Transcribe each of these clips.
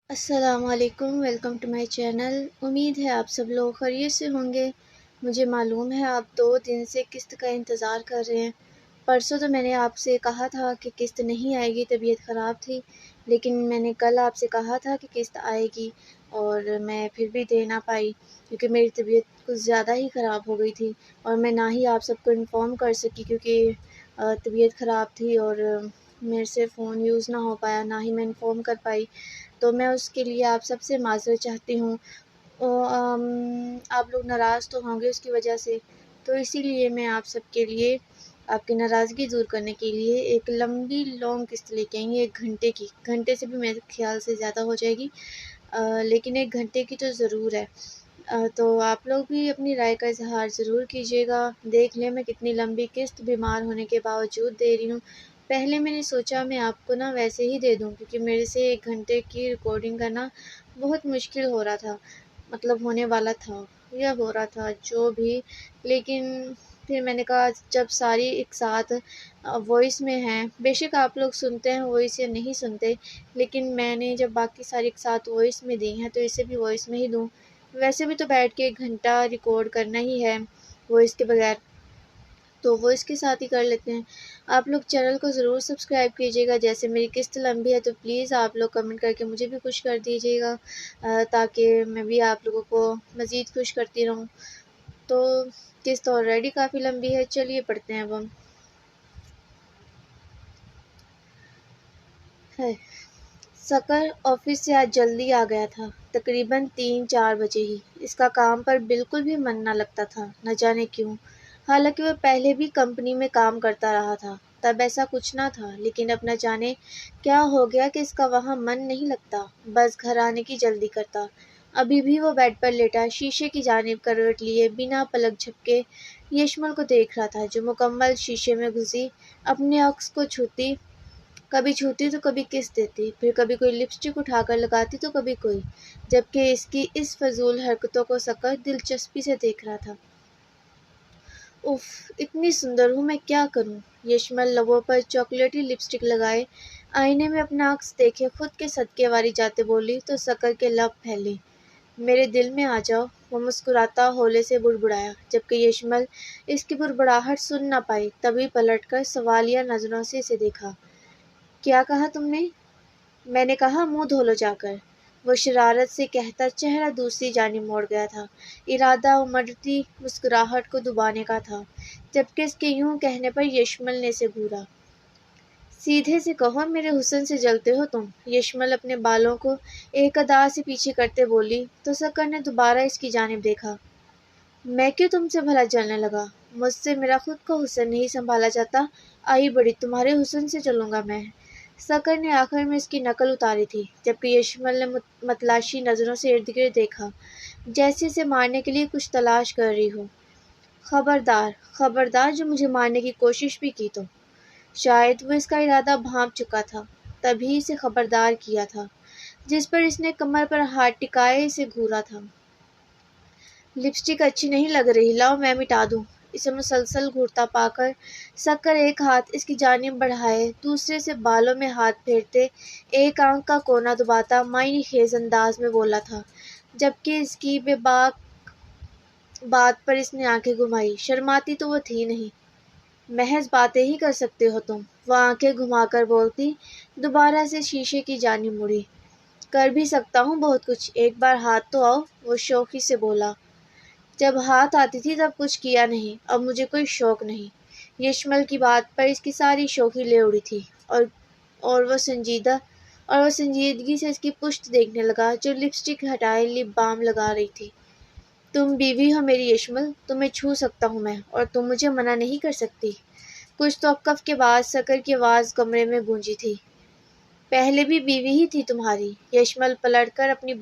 السلام علیکم، welcome to my channel. امید ہے آپ سب لوگ خیریت سے ہوں گے۔ مجھے معلوم ہے آپ 2 دن سے قسط کا انتظار کر رہے ہیں۔ پرسوں تو میں نے آپ سے کہا تھا کہ قسط نہیں آئے گی، طبیعت خراب تھی، لیکن میں نے کل آپ سے کہا تھا کہ قسط آئے گی اور میں پھر بھی دے نہ پائی کیونکہ میری طبیعت کچھ زیادہ ہی خراب ہو گئی تھی اور میں نہ ہی آپ سب کو انفارم کر سکی کیونکہ طبیعت خراب تھی اور میرے سے فون یوز نہ ہو پایا، نہ ہی میں انفارم کر پائی، تو میں اس کے لیے آپ سب سے معذرت چاہتی ہوں۔ آپ لوگ ناراض تو ہوں گے اس کی وجہ سے، تو اسی لیے میں آپ سب کے لیے آپ کی ناراضگی دور کرنے کے لیے ایک لمبی لانگ قسط لے کے آئی ہوں، 1 گھنٹے کی۔ گھنٹے سے بھی میرے خیال سے زیادہ ہو جائے گی، لیکن 1 گھنٹے کی تو ضرور ہے۔ تو آپ لوگ بھی اپنی رائے کا اظہار ضرور کیجیے گا۔ دیکھ لیں میں کتنی لمبی قسط بیمار ہونے کے باوجود دے رہی ہوں۔ پہلے میں نے سوچا میں آپ کو ویسے ہی دے دوں کیونکہ میرے سے 1 گھنٹے کی ریکارڈنگ کرنا بہت مشکل ہو رہا تھا، مطلب ہونے والا تھا یا ہو رہا تھا جو بھی، لیکن پھر میں نے کہا جب ساری ایک ساتھ وائس میں ہیں، بے شک آپ لوگ سنتے ہیں وائس یا نہیں سنتے، لیکن میں نے جب باقی ساری ایک ساتھ وائس میں دی ہیں تو اسے بھی وائس میں ہی دوں۔ ویسے بھی تو بیٹھ کے 1 گھنٹہ ریکارڈ کرنا ہی ہے وائس کے بغیر، تو وہ اس کے ساتھ ہی کر لیتے ہیں۔ آپ لوگ چینل کو ضرور سبسکرائب کیجیے گا۔ جیسے میری قسط لمبی ہے تو پلیز آپ لوگ کمنٹ کر کے مجھے بھی خوش کر دیجیے گا، تاکہ میں بھی آپ لوگوں کو مزید خوش کرتی رہوں۔ تو قسط آلریڈی کافی لمبی ہے، چلیے پڑھتے ہیں اب ہم۔ سکر آفس سے آج جلدی آ گیا تھا، تقریباً 3-4 بجے ہی۔ اس کا کام پر بالکل بھی من نہ لگتا تھا، نہ جانے کیوں۔ حالانکہ وہ پہلے بھی کمپنی میں کام کرتا رہا تھا، تب ایسا کچھ نہ تھا، لیکن اب نہ جانے کیا ہو گیا کہ اس کا وہاں من نہیں لگتا، بس گھر آنے کی جلدی کرتا۔ ابھی بھی وہ بیڈ پر لیٹا شیشے کی جانب کروٹ لیے بنا پلک جھپکے یشمل کو دیکھ رہا تھا، جو مکمل شیشے میں گھسی اپنے عکس کو چھوتی، کبھی چھوتی تو کبھی کس دیتی، پھر کبھی کوئی لپسٹک اٹھا کر لگاتی تو کبھی کوئی، جبکہ اس کی اس فضول حرکتوں کو سکر دلچسپی سے دیکھ رہا تھا۔ اف، اتنی سندر ہوں میں، کیا کروں؟ یشمل لبوں پر چاکلیٹی لپسٹک لگائے آئینے میں اپنا عکس دیکھے خود کے صدقے واری جاتے بولی تو سکر کے لب پھیلے۔ میرے دل میں آ جاؤ، وہ مسکراتا ہولے سے بڑبڑایا، جبکہ یشمل اس کی بڑبڑاہٹ سن نہ پائی، تبھی پلٹ کر سوالیہ نظروں سے اسے دیکھا۔ کیا کہا تم نے؟ میں نے کہا منہ دھو لو جا کر، وہ شرارت سے کہتا چہرہ دوسری جانب موڑ گیا تھا۔ ارادہ امڑتی مسکراہٹ کو دبانے کا تھا، جبکہ اس کے یوں کہنے پر یشمل نے اسے گھورا۔ سیدھے سے کہو، میرے حسن سے جلتے ہو تم؟ یشمل اپنے بالوں کو ایک ادا سے پیچھے کرتے بولی تو سکر نے دوبارہ اس کی جانب دیکھا۔ میں کیوں تم سے بھلا جلنے لگا؟ مجھ سے میرا خود کا حسن نہیں سنبھالا جاتا، آئی بڑی تمہارے حسن سے چلوں گا میں۔ سکر نے آخر میں اس کی نقل اتاری تھی، جبکہ یشمل نے متلاشی نظروں سے ارد گرد دیکھا، جیسے اسے مارنے کے لیے کچھ تلاش کر رہی ہو۔ خبردار، خبردار، جو مجھے مارنے کی کوشش بھی کی تو۔ شاید وہ اس کا ارادہ بھانپ چکا تھا، تبھی اسے خبردار کیا تھا، جس پر اس نے کمر پر ہاتھ ٹکائے اسے گھورا تھا۔ لپسٹک اچھی نہیں لگ رہی، لاؤ میں مٹا دوں۔ اسے مسلسل گھورتا پا کر سکر ایک ہاتھ اس کی جانب بڑھائے دوسرے سے بالوں میں ہاتھ پھیرتے ایک آنکھ کا کونا دباتا معنی خیز انداز میں بولا تھا، جبکہ اس کی بے باک بات پر اس نے آنکھیں گھمائی۔ شرماتی تو وہ تھی نہیں، محض باتیں ہی کر سکتے ہو تم، وہ آنکھیں گھما کر بولتی، دوبارہ سے شیشے کی جانب مڑی۔ کر بھی سکتا ہوں بہت کچھ، ایک بار ہاتھ تو آؤ، وہ شوخی سے بولا۔ جب ہاتھ آتی تھی تب کچھ کیا نہیں، اب مجھے کوئی شوق نہیں۔ یشمل کی بات پر اس کی ساری شوخی لے اڑی تھی اور وہ سنجیدگی سے اس کی پشت دیکھنے لگا جو لپسٹک ہٹائے لپ بام لگا رہی تھی۔ تم بیوی ہو میری یشمل، تمہیں چھو سکتا ہوں میں اور تم مجھے منع نہیں کر سکتی۔ کچھ توقف کے بعد سکر کی آواز کمرے میں گونجی تھی۔ پہلے بھی بیوی ہی تھی تمہاری؟ یشمل پلٹ کر اپنی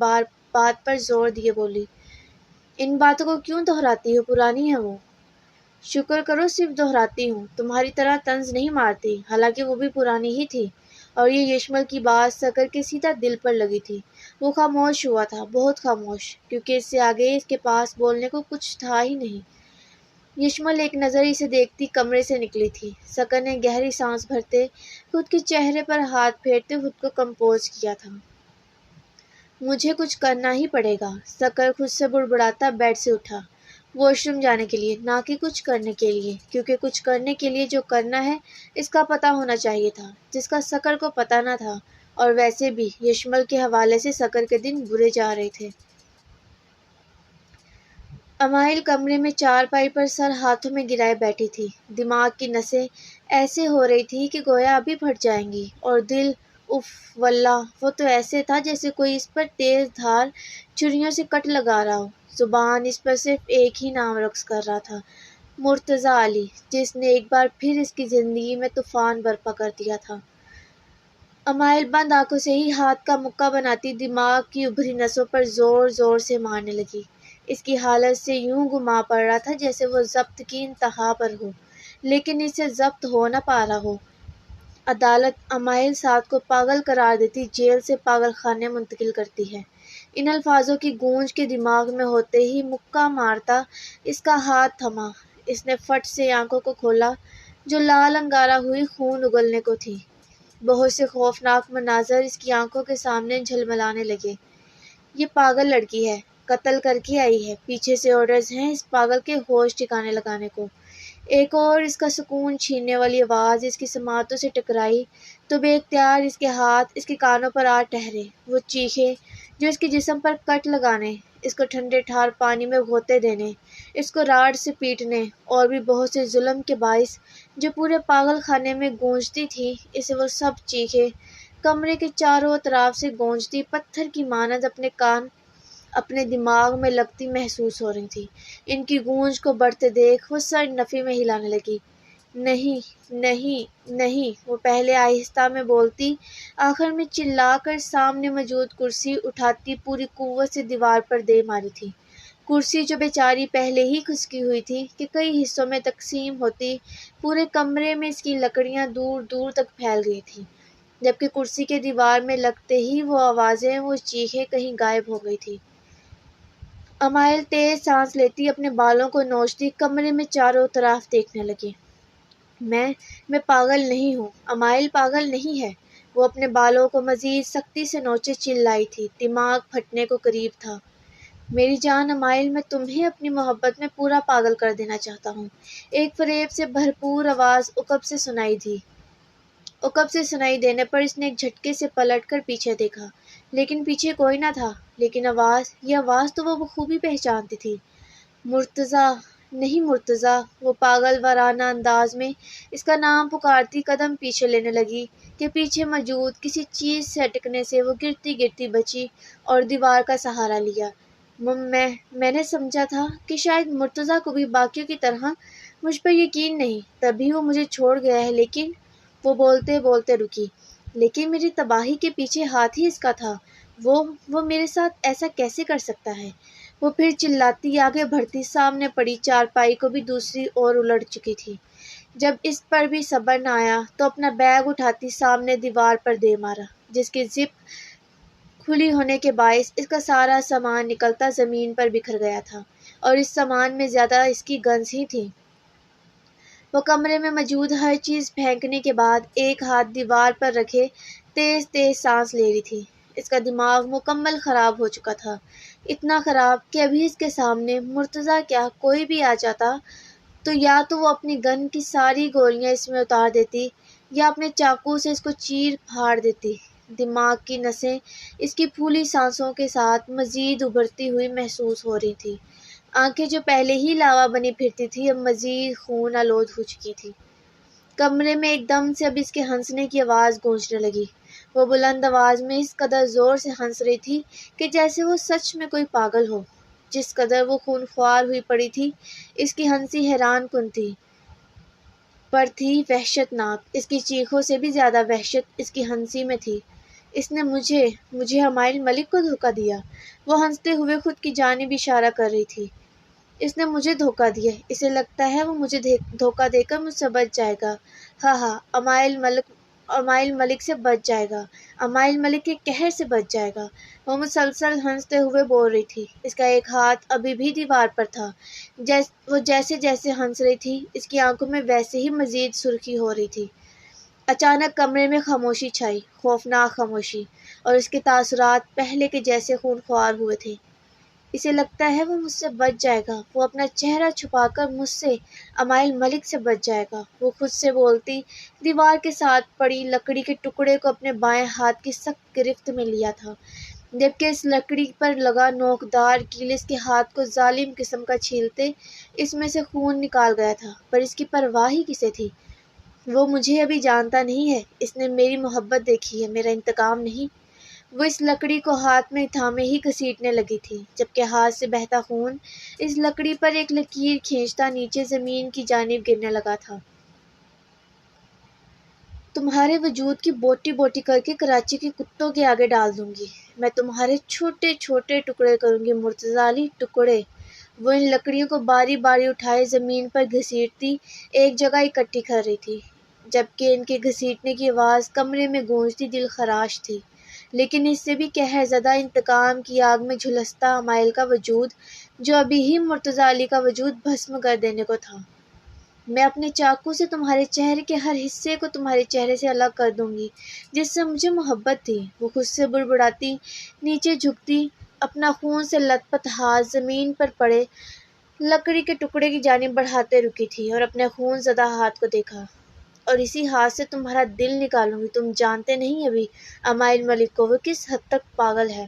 بات پر زور دیے بولی۔ ان باتوں کو کیوں دہراتی ہو، پرانی ہیں وہ۔ شکر کرو صرف دہراتی ہوں، تمہاری طرح طنز نہیں مارتی، حالانکہ وہ بھی پرانی ہی تھی۔ اور یہ یشمل کی بات سکر کے سیدھا دل پر لگی تھی۔ وہ خاموش ہوا تھا، بہت خاموش، کیونکہ اس سے آگے اس کے پاس بولنے کو کچھ تھا ہی نہیں۔ یشمل ایک نظر اسے دیکھتی کمرے سے نکلی تھی۔ سکر نے گہری سانس بھرتے خود کے چہرے پر ہاتھ پھیرتے خود کو کمپوز کیا تھا۔ مجھے کچھ کرنا ہی پڑے گا۔ سکر خود سے بڑبڑاتا بیڈ سے اٹھا، واش روم جانے کے لیے، نہ کہ کچھ کرنے کے لیے، کیونکہ کچھ کرنے کے لیے جو کرنا ہے اس کا پتہ ہونا چاہیے تھا، جس کا سکر کو پتہ نہ تھا۔ اور ویسے بھی یشمل کے حوالے سے سکر کے دن برے جا رہے تھے۔ امائل کمرے میں چارپائی پر سر ہاتھوں میں گرائے بیٹھی تھی۔ دماغ کی نسیں ایسے ہو رہی تھی کہ گویا ابھی پھٹ جائیں گی، اور دل، اف واللہ، وہ تو ایسے تھا جیسے کوئی اس پر تیز دھار چھریوں سے کٹ لگا رہا ہو۔ زبان اس پر صرف ایک ہی نام رقص کر رہا تھا، مرتضیٰ علی، جس نے ایک بار پھر اس کی زندگی میں طوفان برپا کر دیا تھا۔ امائل بند آنکھوں سے ہی ہاتھ کا مکہ بناتی دماغ کی ابھری نسوں پر زور زور سے مارنے لگی۔ اس کی حالت سے یوں گما پڑ رہا تھا جیسے وہ ضبط کی انتہا پر ہو، لیکن اسے ضبط ہو نہ پا رہا ہو۔ عدالت امائل سعد کو پاگل قرار دیتی جیل سے پاگل خانے منتقل کرتی ہے۔ ان الفاظوں کی گونج کے دماغ میں ہوتے ہی مکہ مارتا اس کا ہاتھ تھما۔ اس نے فٹ سے آنکھوں کو کھولا جو لال انگارہ ہوئی خون اگلنے کو تھی۔ بہت سے خوفناک مناظر اس کی آنکھوں کے سامنے جھلملانے لگے۔ یہ پاگل لڑکی ہے، قتل کر کے آئی ہے، پیچھے سے آرڈرز ہیں اس پاگل کے ہوش ٹھکانے لگانے کو۔ ایک اور اس کا سکون چھیننے والی آواز اس کی سماعتوں سے ٹکرائی تو بے اختیار اس کے ہاتھ اس کے کانوں پر آ ٹھہرے۔ وہ چیخے جو اس کے جسم پر کٹ لگانے، اس کو ٹھنڈے ٹھار پانی میں غوطے دینے، اس کو راڈ سے پیٹنے، اور بھی بہت سے ظلم کے باعث جو پورے پاگل خانے میں گونجتی تھی، اسے وہ سب چیخیں کمرے کے چاروں اطراف سے گونجتی پتھر کی مانند اپنے کان اپنے دماغ میں لگتی محسوس ہو رہی تھی۔ ان کی گونج کو بڑھتے دیکھ وہ سر نفی میں ہلانے لگی۔ نہیں، نہیں، نہیں، وہ پہلے آہستہ میں بولتی، آخر میں چلا کر سامنے موجود کرسی اٹھاتی پوری قوت سے دیوار پر دے ماری تھی۔ کرسی جو بیچاری پہلے ہی کھسکی ہوئی تھی کہ کئی حصوں میں تقسیم ہوتی، پورے کمرے میں اس کی لکڑیاں دور دور تک پھیل گئی تھیں، جبکہ کرسی کے دیوار میں لگتے ہی وہ آوازیں، وہ چیخیں کہیں غائب ہو گئی تھیں۔ امائل تیز سانس لیتی اپنے بالوں کو نوچتی کمرے میں چاروں طرف دیکھنے لگی۔ میں پاگل نہیں ہوں، امائل پاگل نہیں ہے۔ وہ اپنے بالوں کو مزید سختی سے نوچے چلائی تھی، دماغ پھٹنے کو قریب تھا۔ میری جان امائل، میں تمہیں اپنی محبت میں پورا پاگل کر دینا چاہتا ہوں۔ ایک فریب سے بھرپور آواز عقب سے سنائی دی۔ عقب سے سنائی دینے پر اس نے ایک جھٹکے سے پلٹ کر پیچھے دیکھا، لیکن پیچھے کوئی نہ تھا۔ لیکن آواز، یہ آواز تو وہ بخوبی پہچانتی تھی۔ مرتضیٰ، نہیں مرتضیٰ۔ وہ پاگل وارانہ انداز میں اس کا نام پکارتی قدم پیچھے لینے لگی کہ پیچھے موجود کسی چیز سے اٹکنے سے وہ گرتی گرتی بچی اور دیوار کا سہارا لیا۔ میں نے سمجھا تھا کہ شاید مرتضیٰ کو بھی باقیوں کی طرح مجھ پر یقین نہیں، تبھی وہ مجھے چھوڑ گیا ہے، لیکن وہ بولتے بولتے رکی۔ لیکن میری تباہی کے پیچھے ہاتھ ہی اس کا تھا۔ وہ میرے ساتھ ایسا کیسے کر سکتا ہے؟ وہ پھر چلاتی آگے بڑھتی سامنے پڑی چارپائی کو بھی دوسری اور الٹ چکی تھی۔ جب اس پر بھی صبر نہ آیا تو اپنا بیگ اٹھاتی سامنے دیوار پر دے مارا، جس کی زپ کھلی ہونے کے باعث اس کا سارا سامان نکلتا زمین پر بکھر گیا تھا، اور اس سامان میں زیادہ اس کی گنز ہی تھی۔ وہ کمرے میں موجود ہر چیز پھینکنے کے بعد ایک ہاتھ دیوار پر رکھے تیز تیز سانس لے رہی تھی۔ اس کا دماغ مکمل خراب ہو چکا تھا، اتنا خراب کہ ابھی اس کے سامنے مرتضیٰ کیا کوئی بھی آ جاتا تو یا تو وہ اپنی گن کی ساری گولیاں اس میں اتار دیتی یا اپنے چاقو سے اس کو چیر پھاڑ دیتی۔ دماغ کی نسیں اس کی پھولی سانسوں کے ساتھ مزید ابھرتی ہوئی محسوس ہو رہی تھی۔ آنکھیں جو پہلے ہی لاوا بنی پھرتی تھی اب مزید خون آلود ہو چکی تھی۔ کمرے میں ایک دم سے اب اس کے ہنسنے کی آواز گونجنے لگی۔ وہ بلند آواز میں اس قدر زور سے ہنس رہی تھی کہ جیسے وہ سچ میں کوئی پاگل ہو۔ جس قدر وہ خون خوار ہوئی پڑی تھی، اس کی ہنسی حیران کن تھی، پر تھی وحشت ناک۔ اس کی چیخوں سے بھی زیادہ وحشت اس کی ہنسی میں تھی۔ اس نے مجھے امائل ملک کو دھوکہ دیا۔ وہ ہنستے ہوئے خود کی جانب اشارہ کر رہی تھی۔ اس نے مجھے دھوکہ دیا، اسے لگتا ہے وہ مجھے دھوکہ دے کر مجھ سے بچ جائے گا۔ ہاں ہاں، امائل ملک سے بچ جائے گا، امائل ملک کے قہر سے بچ جائے گا۔ وہ مسلسل ہنستے ہوئے بول رہی تھی۔ اس کا ایک ہاتھ ابھی بھی دیوار پر تھا۔ وہ جیسے جیسے ہنس رہی تھی اس کی آنکھوں میں ویسے ہی مزید سرخی ہو رہی تھی۔ اچانک کمرے میں خاموشی چھائی، خوفناک خاموشی، اور اس کے تاثرات پہلے کے جیسے خونخوار ہوئے تھے۔ اسے لگتا ہے وہ مجھ سے بچ جائے گا، وہ اپنا چہرہ چھپا کر مجھ سے، عمائل ملک سے بچ جائے گا۔ وہ خود سے بولتی دیوار کے ساتھ پڑی لکڑی کے ٹکڑے کو اپنے بائیں ہاتھ کی سخت گرفت میں لیا تھا، جبکہ اس لکڑی پر لگا نوکدار کیل اس کے ہاتھ کو ظالم قسم کا چھیلتے اس میں سے خون نکال گیا تھا۔ پر اس کی پرواہ ہی کسے تھی؟ وہ مجھے ابھی جانتا نہیں ہے، اس نے میری محبت دیکھی ہے، میرا انتقام نہیں۔ وہ اس لکڑی کو ہاتھ میں تھامے ہی گھسیٹنے لگی تھی، جبکہ ہاتھ سے بہتا خون اس لکڑی پر ایک لکیر کھینچتا نیچے زمین کی جانب گرنے لگا تھا۔ تمہارے وجود کی بوٹی بوٹی کر کے کراچی کے کتوں کے آگے ڈال دوں گی، میں تمہارے چھوٹے چھوٹے ٹکڑے کروں گی، مرتضی ٹکڑے۔ وہ ان لکڑیوں کو باری باری اٹھائے زمین پر گھسیٹتی ایک جگہ اکٹھی کر رہی تھی، جبکہ ان کے گھسیٹنے کی آواز کمرے میں گونجتی دل خراش تھی۔ لیکن اس سے بھی قہر زدہ انتقام کی آگ میں جھلستا عمائل کا وجود، جو ابھی ہی مرتضی کا وجود بھسم کر دینے کو تھا۔ میں اپنے چاقو سے تمہارے چہرے کے ہر حصے کو تمہارے چہرے سے الگ کر دوں گی جس سے مجھے محبت تھی۔ وہ خود سے بڑبڑاتی نیچے جھکتی اپنا خون سے لت پت ہاتھ زمین پر پڑے لکڑی کے ٹکڑے کی جانب بڑھاتے رکی تھی اور اپنے خون زدہ ہاتھ کو دیکھا۔ اور اسی ہاتھ سے تمہارا دل نکالوں گی، تم جانتے نہیں ابھی عمائل ملک کو وہ کس حد تک پاگل ہے۔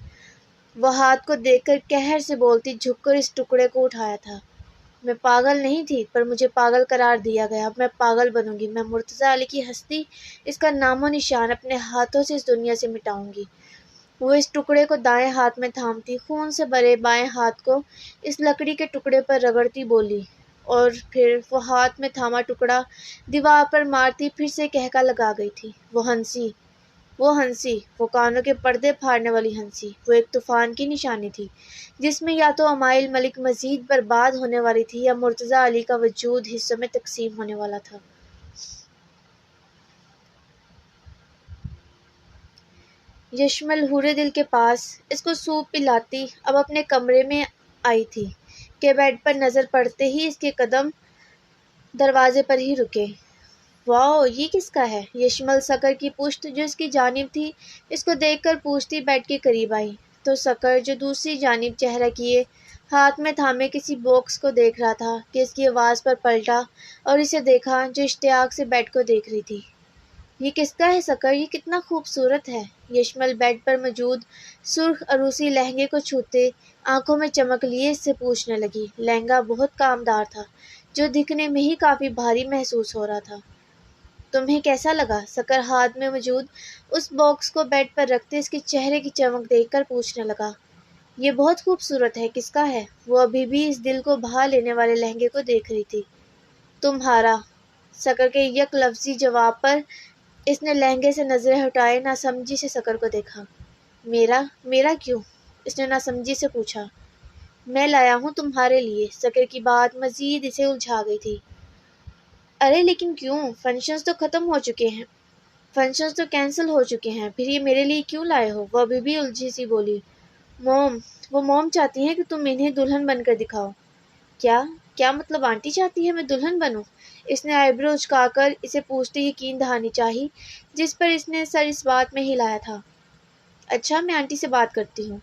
وہ ہاتھ کو دیکھ کر قہر سے بولتی جھک کر اس ٹکڑے کو اٹھایا تھا۔ میں پاگل نہیں تھی، پر مجھے پاگل قرار دیا گیا، اب میں پاگل بنوں گی، میں مرتضی کی ہستی، اس کا نام و نشان اپنے ہاتھوں سے اس دنیا سے مٹاؤں گی۔ وہ اس ٹکڑے کو دائیں ہاتھ میں تھامتی خون سے بھرے بائیں ہاتھ کو اس لکڑی کے ٹکڑے پر رگڑتی بولی، اور پھر وہ ہاتھ میں تھاما ٹکڑا دیوار پر مارتی پھر سے کہکا لگا گئی تھی۔ وہ ہنسی، وہ کانوں کے پردے پھاڑنے والی ہنسی، وہ ایک طوفان کی نشانی تھی جس میں یا تو عمائل ملک مزید برباد ہونے والی تھی یا مرتضی کا وجود حصوں میں تقسیم ہونے والا تھا۔ یشمل حورِ دل کے پاس اس کو سوپ پلاتی اب اپنے کمرے میں آئی تھی کہ بیڈ پر نظر پڑتے ہی اس کے قدم دروازے پر ہی رکے۔ واؤ، یہ کس کا ہے؟ یشمل سکر کی پشت جو اس کی جانب تھی اس کو دیکھ کر پوچھتی بیڈ کے قریب آئی، تو سکر جو دوسری جانب چہرہ کیے ہاتھ میں تھامے کسی باکس کو دیکھ رہا تھا کہ اس کی آواز پر پلٹا اور اسے دیکھا جو اشتیاق سے بیڈ کو دیکھ رہی تھی۔ یہ کس کا ہے سکر؟ یہ کتنا خوبصورت ہے۔ یشمل بیڈ پر موجود سرخ عروسی لہنگے کو چھوتے آنکھوں میں چمک لیے اس سے پوچھنے لگی۔ لہنگا بہت کامدار تھا جو دکھنے میں ہی کافی بھاری محسوس ہو رہا تھا۔ تمہیں کیسا لگا؟ سکر ہاتھ میں موجود اس باکس کو بیڈ پر رکھتے اس کے چہرے کی چمک دیکھ کر پوچھنے لگا۔ یہ بہت خوبصورت ہے، کس کا ہے؟ وہ ابھی بھی اس دل کو بھا لینے والے لہنگے کو دیکھ رہی تھی۔ تمہارا۔ سکر کے یک لفظی جواب پر اس نے لہنگے سے نظریں ہٹائے ناسمجھی سے سکر کو دیکھا۔ میرا کیوں؟ اس نے ناسمجھی سے پوچھا۔ میں لایا ہوں تمہارے لیے۔ سکر کی بات مزید اسے الجھا گئی تھی۔ ارے لیکن کیوں؟ فنکشنز تو ختم ہو چکے ہیں، فنکشنز تو کینسل ہو چکے ہیں، پھر یہ میرے لیے کیوں لائے ہو؟ وہ ابھی بھی الجھی سی بولی۔ موم چاہتی ہیں کہ تم انہیں دلہن بن کر دکھاؤ۔ کیا مطلب آنٹی چاہتی ہے میں دلہن بنوں؟ اس نے آئی برو اچکا کر اسے پوچھتے یقین دہانی چاہی جس پر اس نے سر اس بات میں ہلایا تھا۔ اچھا، میں آنٹی سے بات کرتی ہوں۔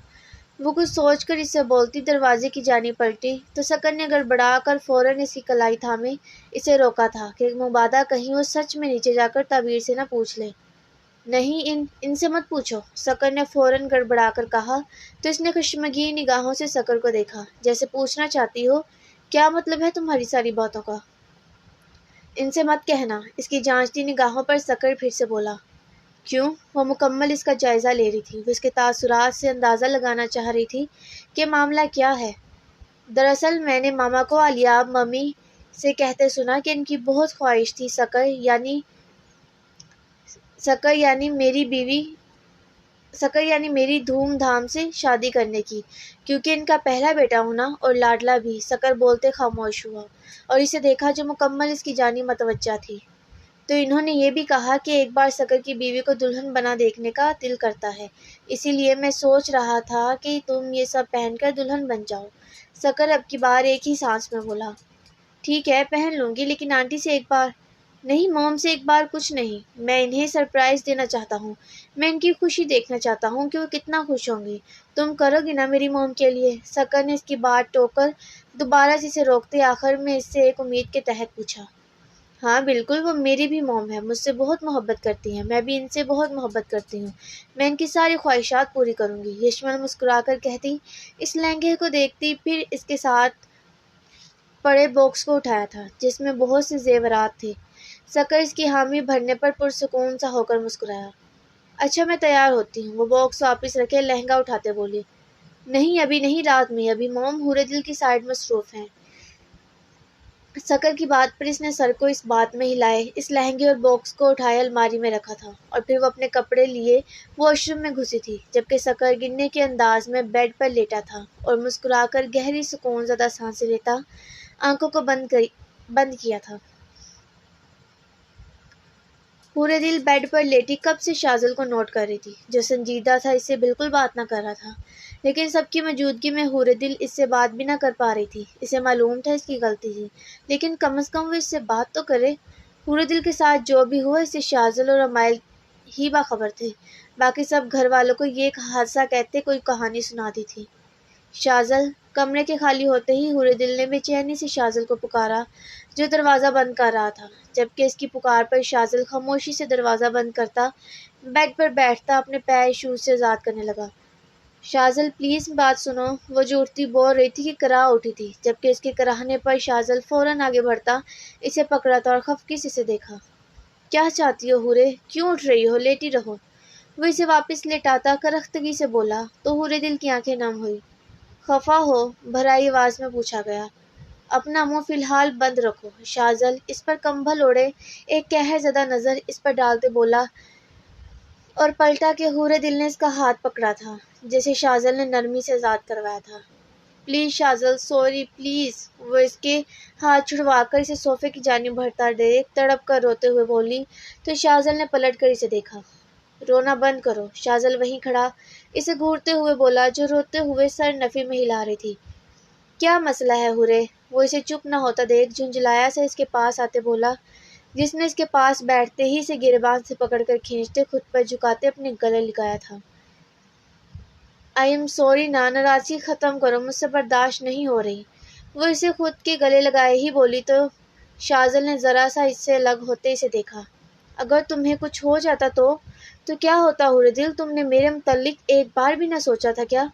وہ کچھ سوچ کر اس سے بولتی دروازے کی جانب پلٹی تو سکر نے گڑبڑا کر فوراً اس کی کلائی تھامے اسے روکا تھا کہ مبادا کہیں وہ سچ میں نیچے جا کر تعبیر سے نہ پوچھ لے۔ نہیں، ان سے مت پوچھو، سکر نے فوراً گڑبڑا کر کہا تو اس نے خشمگین نگاہوں سے سکر کو دیکھا جیسے پوچھنا چاہتی ہو کیا مطلب ہے تمہاری ساری باتوں کا؟ ان سے مت کہنا، اس کی جانچتی نگاہوں پر سکر پھر سے بولا۔ کیوں؟ وہ مکمل اس کا جائزہ لے رہی تھی، وہ اس کے تاثرات سے اندازہ لگانا چاہ رہی تھی کہ معاملہ کیا ہے۔ دراصل میں نے ماما کو الیاب ممی سے کہتے سنا کہ ان کی بہت خواہش تھی سکر یعنی میری دھوم دھام سے شادی کرنے کی، کیونکہ ان کا پہلا بیٹا ہونا اور لاڈلا بھی۔ سکر بولتے خاموش ہوا اور اسے دیکھا جو مکمل اس کی جانب متوجہ تھی۔ تو انہوں نے یہ بھی کہا کہ ایک بار سکر کی بیوی کو دلہن بنا دیکھنے کا دل کرتا ہے، اسی لیے میں سوچ رہا تھا کہ تم یہ سب پہن کر دلہن بن جاؤ۔ سکر اب کی بار ایک ہی سانس میں بولا۔ ٹھیک ہے، پہن لوں گی، لیکن آنٹی سے ایک بار نہیں موم سے ایک بار کچھ نہیں، میں انہیں سرپرائز دینا چاہتا ہوں، میں ان کی خوشی دیکھنا چاہتا ہوں کہ وہ کتنا خوش ہوں گی۔ تم کرو گی نا میری موم کے لیے؟ سکر نے اس کی بات ٹوک کر دوبارہ سے اسے روکتے آخر میں اس سے ایک امید کے تحت پوچھا۔ ہاں بالکل، وہ میری بھی موم ہے، مجھ سے بہت محبت کرتی ہیں، میں بھی ان سے بہت محبت کرتی ہوں، میں ان کی ساری خواہشات پوری کروں گی، یشمن مسکرا کر کہتی، اس لہنگے کو دیکھتی، پھر اس کے ساتھ پڑے باکس کو اٹھایا تھا جس میں بہت سے زیورات تھے۔ سکر اس کی حامی بھرنے پر پرسکون سا ہو کر مسکرایا۔ اچھا میں تیار ہوتی ہوں، وہ باکس واپس رکھے لہنگا اٹھاتے بولی۔ نہیں ابھی نہیں، رات میں، ابھی موم حور دل کی سائڈ مصروف ہیں۔ سکر کی بات پر اس نے سر کو اس بات میں ہلائے، اس لہنگے اور باکس کو اٹھائے الماری میں رکھا تھا اور پھر وہ اپنے کپڑے لیے واش روم میں گھسی تھی، جبکہ سکر گرنے کے انداز میں بیڈ پر لیٹا تھا اور مسکرا کر گہری سکون زدہ سانسیں لیتا آنکھوں کو بند کیا تھا۔ پورے دل بیڈ پر لیٹی کب سے شازل کو نوٹ کر رہی تھی، جو سنجیدہ تھا، اس سے بالکل بات نہ کر رہا تھا، لیکن سب کی موجودگی میں حور دل اس سے بات بھی نہ کر پا رہی تھی۔ اسے معلوم تھا اس کی غلطی تھی، لیکن کم از کم وہ اس سے بات تو کرے۔ حور دل کے ساتھ جو بھی ہوا اس سے شازل اور امائل ہی باخبر تھے، باقی سب گھر والوں کو یہ ایک حادثہ کہتے کوئی کہانی سناتی تھی۔ شازل! کمرے کے خالی ہوتے ہی حور دل نے بے چینی سے شازل کو پکارا جو دروازہ بند کر رہا تھا، جبکہ اس کی پکار پر شازل خاموشی سے دروازہ بند کرتا بیڈ پر بیٹھتا اپنے پیر شوز سے آزاد کرنے لگا۔ شازل پلیز بات سنو، وہ جو اٹھتی بول رہی تھی کہ کراہ اٹھی تھی، جبکہ اس کے کراہنے پر شازل فوراً آگے بڑھتا اسے پکڑا تھا اور خفگی سے اسے دیکھا۔ کیا چاہتی ہو حورے؟ کیوں اٹھ رہی ہو؟ لیٹی رہو۔ وہ اسے واپس لیٹاتا کرختگی سے بولا تو حور دل کی آنکھیں نم ہوئی۔ خفا ہو؟ بھرائی آواز میں پوچھا گیا۔ اپنا منہ فی الحال بند رکھو۔ شازل اس پر کمبل اوڑھے ایک قہر زدہ نظر اس پر ڈالتے بولا اور پلٹا کہ حور دل نے اس کا ہاتھ پکڑا تھا جسے شازل نے نرمی سے آزاد کروایا تھا۔ Please Shazil, sorry please. وہ اس کے ہاتھ چھڑوا کر اسے صوفے کی جانب بڑھتا دیکھ تڑپ کر روتے ہوئے بولی تو شازل نے پلٹ کر اسے دیکھا۔ رونا بند کرو۔ شازل وہیں کھڑا اسے گھورتے ہوئے بولا جو روتے ہوئے سر نفی میں ہلا رہی تھی۔ کیا مسئلہ ہے حورے؟ وہ اسے چپ نہ ہوتا دیکھ جھنجھلایا سا اس کے پاس آتے بولا، جس نے اس کے پاس بیٹھتے ہی اسے گریبان سے پکڑ کر کھینچتے خود پر جھکاتے اپنے گلے لگایا تھا۔ آئی ایم سوری نا، ناراضگی ختم کرو، مجھ سے برداشت نہیں ہو رہی۔ وہ اسے خود کے گلے لگائے ہی بولی تو شازل نے ذرا سا اس سے الگ ہوتے اسے دیکھا۔ اگر تمہیں کچھ ہو جاتا تو کیا ہوتا حور دل؟ تم نے میرے متعلق ایک بار بھی نہ سوچا تھا کیا؟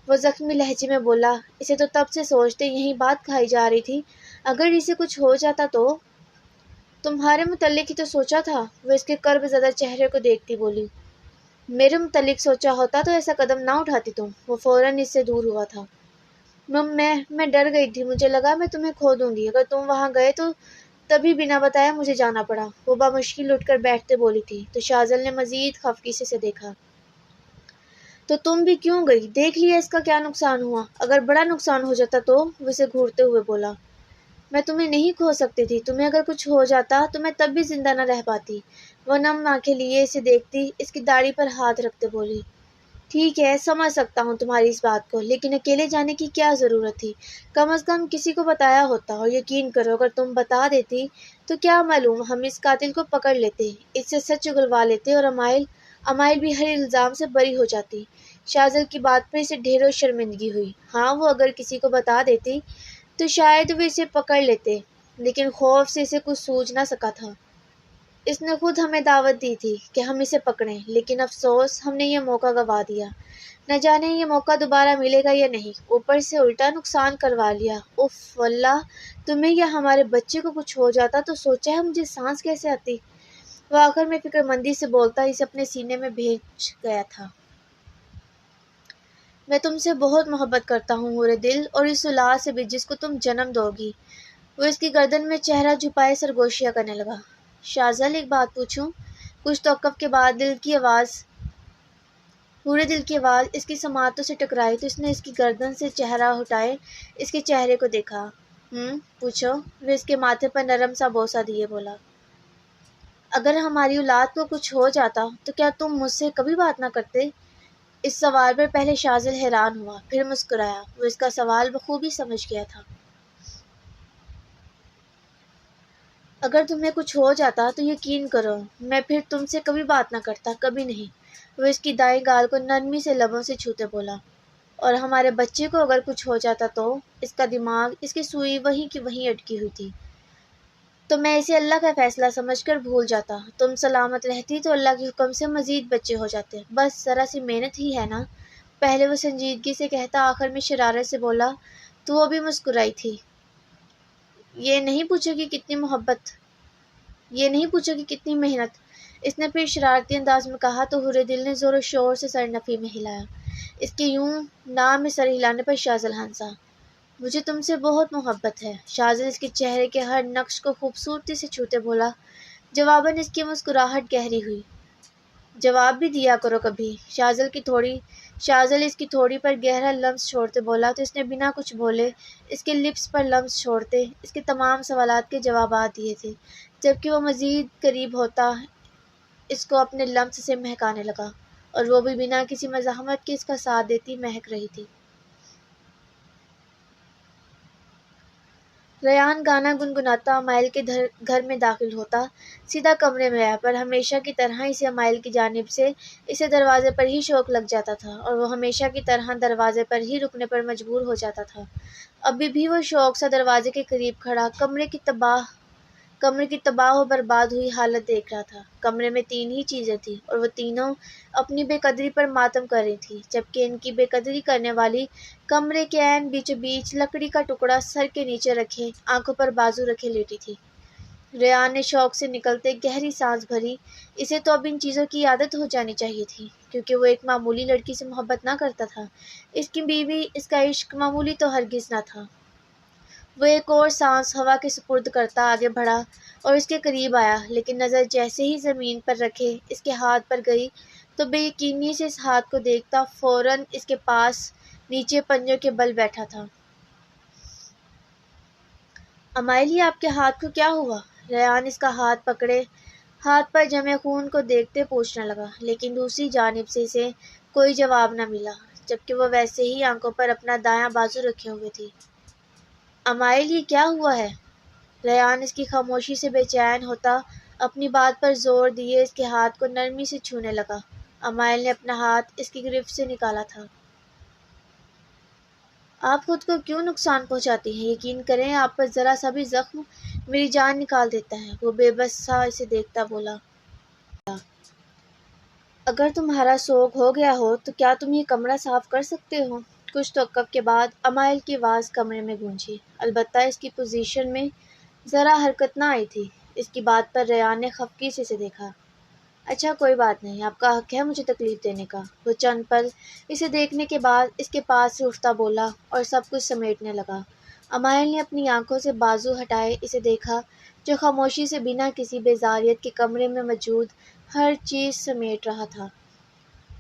وہ زخمی لہجے میں بولا۔ اسے تو تب سے سوچتے یہی بات کھائی جا رہی تھی، اگر اسے کچھ ہو جاتا تو؟ تمہارے متعلق ہی تو سوچا تھا، وہ اس کے کرب زدہ چہرے کو دیکھتی بولی۔ میرے متعلق سوچا ہوتا تو ایسا قدم نہ اٹھاتی تم۔ وہ فوراً اس سے دور ہوا تھا۔ میں ڈر گئی تھی، مجھے لگا میں تمہیں کھو دوں گی اگر تم وہاں گئے تو تبھی بنا بتائے مجھے جانا پڑا۔ وہ بامشکل اٹھ کر بیٹھتے بولی تھی تو شازل نے مزید خفگی سے دیکھا۔ تو تم بھی کیوں گئی؟ دیکھ لیا اس کا کیا نقصان ہوا؟ اگر بڑا نقصان ہو جاتا تو؟ وہ اسے گھورتے ہوئے بولا۔ میں تمہیں نہیں کھو سکتی تھی، تمہیں اگر کچھ ہو جاتا تو میں تب بھی زندہ نہ رہ پاتی۔ وہ نم آنکھیں لیے اسے دیکھتی اس کی داڑھی پر ہاتھ رکھتے بولی۔ ٹھیک ہے، سمجھ سکتا ہوں تمہاری اس بات کو، لیکن اکیلے جانے کی کیا ضرورت تھی؟ کم از کم کسی کو بتایا ہوتا، اور یقین کرو اگر تم بتا دیتی تو کیا معلوم ہم اس قاتل کو پکڑ لیتے، اس سے سچ اگلوا لیتے اور امائل بھی ہر الزام سے بری ہو جاتی۔ شازل کی بات پر اسے ڈھیروں شرمندگی ہوئی۔ ہاں وہ اگر کسی کو بتا دیتی تو شاید وہ اسے پکڑ لیتے، لیکن خوف سے اسے کچھ سوچ نہ سکا تھا۔ اس نے خود ہمیں دعوت دی تھی کہ ہم اسے پکڑیں، لیکن افسوس ہم نے یہ موقع گنوا دیا۔ نہ جانے یہ موقع دوبارہ ملے گا یا نہیں، اوپر سے الٹا نقصان کروا لیا۔ اف واللہ، تمہیں یا ہمارے بچے کو کچھ ہو جاتا تو سوچا ہے مجھے سانس کیسے آتی؟ وہ آخر میں فکر مندی سے بولتا اسے اپنے سینے میں بھیج گیا تھا۔ میں تم سے بہت محبت کرتا ہوں حور دل، اور اس اولاد سے بھی جس کو تم جنم دو گی۔ وہ اس کی گردن میں چہرہ چھپائے سرگوشیاں کرنے لگا۔ شازل ایک بات پوچھوں؟ کچھ توقف کے بعد حور دل کی آواز اس کی سماعتوں سے ٹکرائی تو اس نے اس کی گردن سے چہرہ ہٹائے اس کے چہرے کو دیکھا۔ پوچھو۔ وہ اس کے ماتھے پر نرم سا بوسہ دیے بولا۔ اگر ہماری اولاد کو کچھ ہو جاتا تو کیا تم مجھ سے کبھی بات نہ کرتے؟ اس سوال پر پہلے شازل حیران ہوا، پھر مسکرایا۔ وہ اس کا سوال بخوبی سمجھ گیا تھا۔ اگر تمہیں کچھ ہو جاتا تو یقین کرو میں پھر تم سے کبھی بات نہ کرتا، کبھی نہیں۔ وہ اس کی دائیں گال کو نرمی سے لبوں سے چھوتے بولا، اور ہمارے بچے کو اگر کچھ ہو جاتا تو؟ اس کا دماغ، اس کی سوئی وہیں کی وہیں اٹکی ہوئی تھی۔ تو میں اسے اللہ کا فیصلہ سمجھ کر بھول جاتا۔ تم سلامت رہتی تو اللہ کے حکم سے مزید بچے ہو جاتے، بس ذرا سی محنت ہی ہے نا۔ پہلے وہ سنجیدگی سے کہتا، آخر میں شرارت سے بولا۔ تو وہ بھی مسکرائی تھی۔ یہ نہیں پوچھو کہ کتنی محبت، یہ نہیں پوچھو کہ کتنی محنت، اس نے پھر شرارتی انداز میں کہا۔ تو حور دل نے زور و شور سے سر نفی میں ہلایا۔ اس کے یوں نام میں سر ہلانے پر شاذل ہنسا۔ مجھے تم سے بہت محبت ہے، شاذل اس کے چہرے کے ہر نقش کو خوبصورتی سے چھوتے بولا۔ جواباً اس کی مسکراہٹ گہری ہوئی۔ جواب بھی دیا کرو کبھی۔ شاذل اس کی تھوڑی پر گہرا لمس چھوڑتے بولا۔ تو اس نے بنا کچھ بولے اس کے لپس پر لمس چھوڑتے اس کے تمام سوالات کے جوابات دیے تھے، جبکہ وہ مزید قریب ہوتا اس کو اپنے لمس سے مہکانے لگا، اور وہ بھی بنا کسی مزاحمت کے اس کا ساتھ دیتی مہک رہی تھی۔ ریان گانا گنگناتا امائل کے گھر میں داخل ہوتا، سیدھا کمرے میں آیا، پر ہمیشہ کی طرح اسے امائل کی جانب سے اسے دروازے پر ہی شوق لگ جاتا تھا، اور وہ ہمیشہ کی طرح دروازے پر ہی رکنے پر مجبور ہو جاتا تھا۔ ابھی بھی وہ شوق سا دروازے کے قریب کھڑا کمرے کی تباہ و برباد ہوئی حالت دیکھ رہا تھا۔ کمرے میں تین ہی چیزیں تھیں، اور وہ تینوں اپنی بے قدری پر ماتم کر رہی تھیں، جبکہ ان کی بے قدری کرنے والی کمرے کے عین بیچوں بیچ لکڑی کا ٹکڑا سر کے نیچے رکھے، آنکھوں پر بازو رکھے لیٹی تھی۔ ریان نے شوق سے نکلتے گہری سانس بھری۔ اسے تو اب ان چیزوں کی عادت ہو جانی چاہیے تھی، کیونکہ وہ ایک معمولی لڑکی سے محبت نہ کرتا تھا۔ اس کی بیوی، اس کا عشق معمولی تو ہرگز نہ تھا۔ وہ ایک اور سانس ہوا کے سپرد کرتا آگے بڑھا اور اس کے قریب آیا، لیکن نظر جیسے ہی زمین پر رکھے اس کے ہاتھ پر گئی تو بے یقینی سے اس ہاتھ کو دیکھتا فوراً اس کے پاس نیچے پنجوں کے بل بیٹھا تھا۔ امائل، یہ آپ کے ہاتھ کو کیا ہوا؟ ریان اس کا ہاتھ پکڑے ہاتھ پر جمے خون کو دیکھتے پوچھنے لگا، لیکن دوسری جانب سے اسے کوئی جواب نہ ملا، جبکہ وہ ویسے ہی آنکھوں پر اپنا دایاں بازو رکھے ہوئے تھی۔ امائل، یہ کیا ہوا ہے؟ ریان اس کی خاموشی سے بے چین ہوتا اپنی بات پر زور دیے اس کے ہاتھ کو نرمی سے چھونے لگا۔ امائل نے اپنا ہاتھ اس کی گرفت سے نکالا تھا۔ آپ خود کو کیوں نقصان پہنچاتی ہیں؟ یقین کریں آپ پر ذرا سا بھی زخم میری جان نکال دیتا ہے۔ وہ بے بس سا اسے دیکھتا بولا۔ اگر تمہارا سوگ ہو گیا ہو تو کیا تم یہ کمرہ صاف کر سکتے ہو؟ کچھ توقف کے بعد امائل کی آواز کمرے میں گونجی، البتہ اس کی پوزیشن میں ذرا حرکت نہ آئی تھی۔ اس کی بات پر ریان نے خفگی سے اسے دیکھا۔ اچھا کوئی بات نہیں، آپ کا حق ہے مجھے تکلیف دینے کا۔ وہ چند پل اسے دیکھنے کے بعد اس کے پاس سے اٹھتا بولا اور سب کچھ سمیٹنے لگا۔ امائل نے اپنی آنکھوں سے بازو ہٹائے اسے دیکھا، جو خاموشی سے بنا کسی بیزاریت کے کمرے میں موجود ہر چیز سمیٹ رہا تھا۔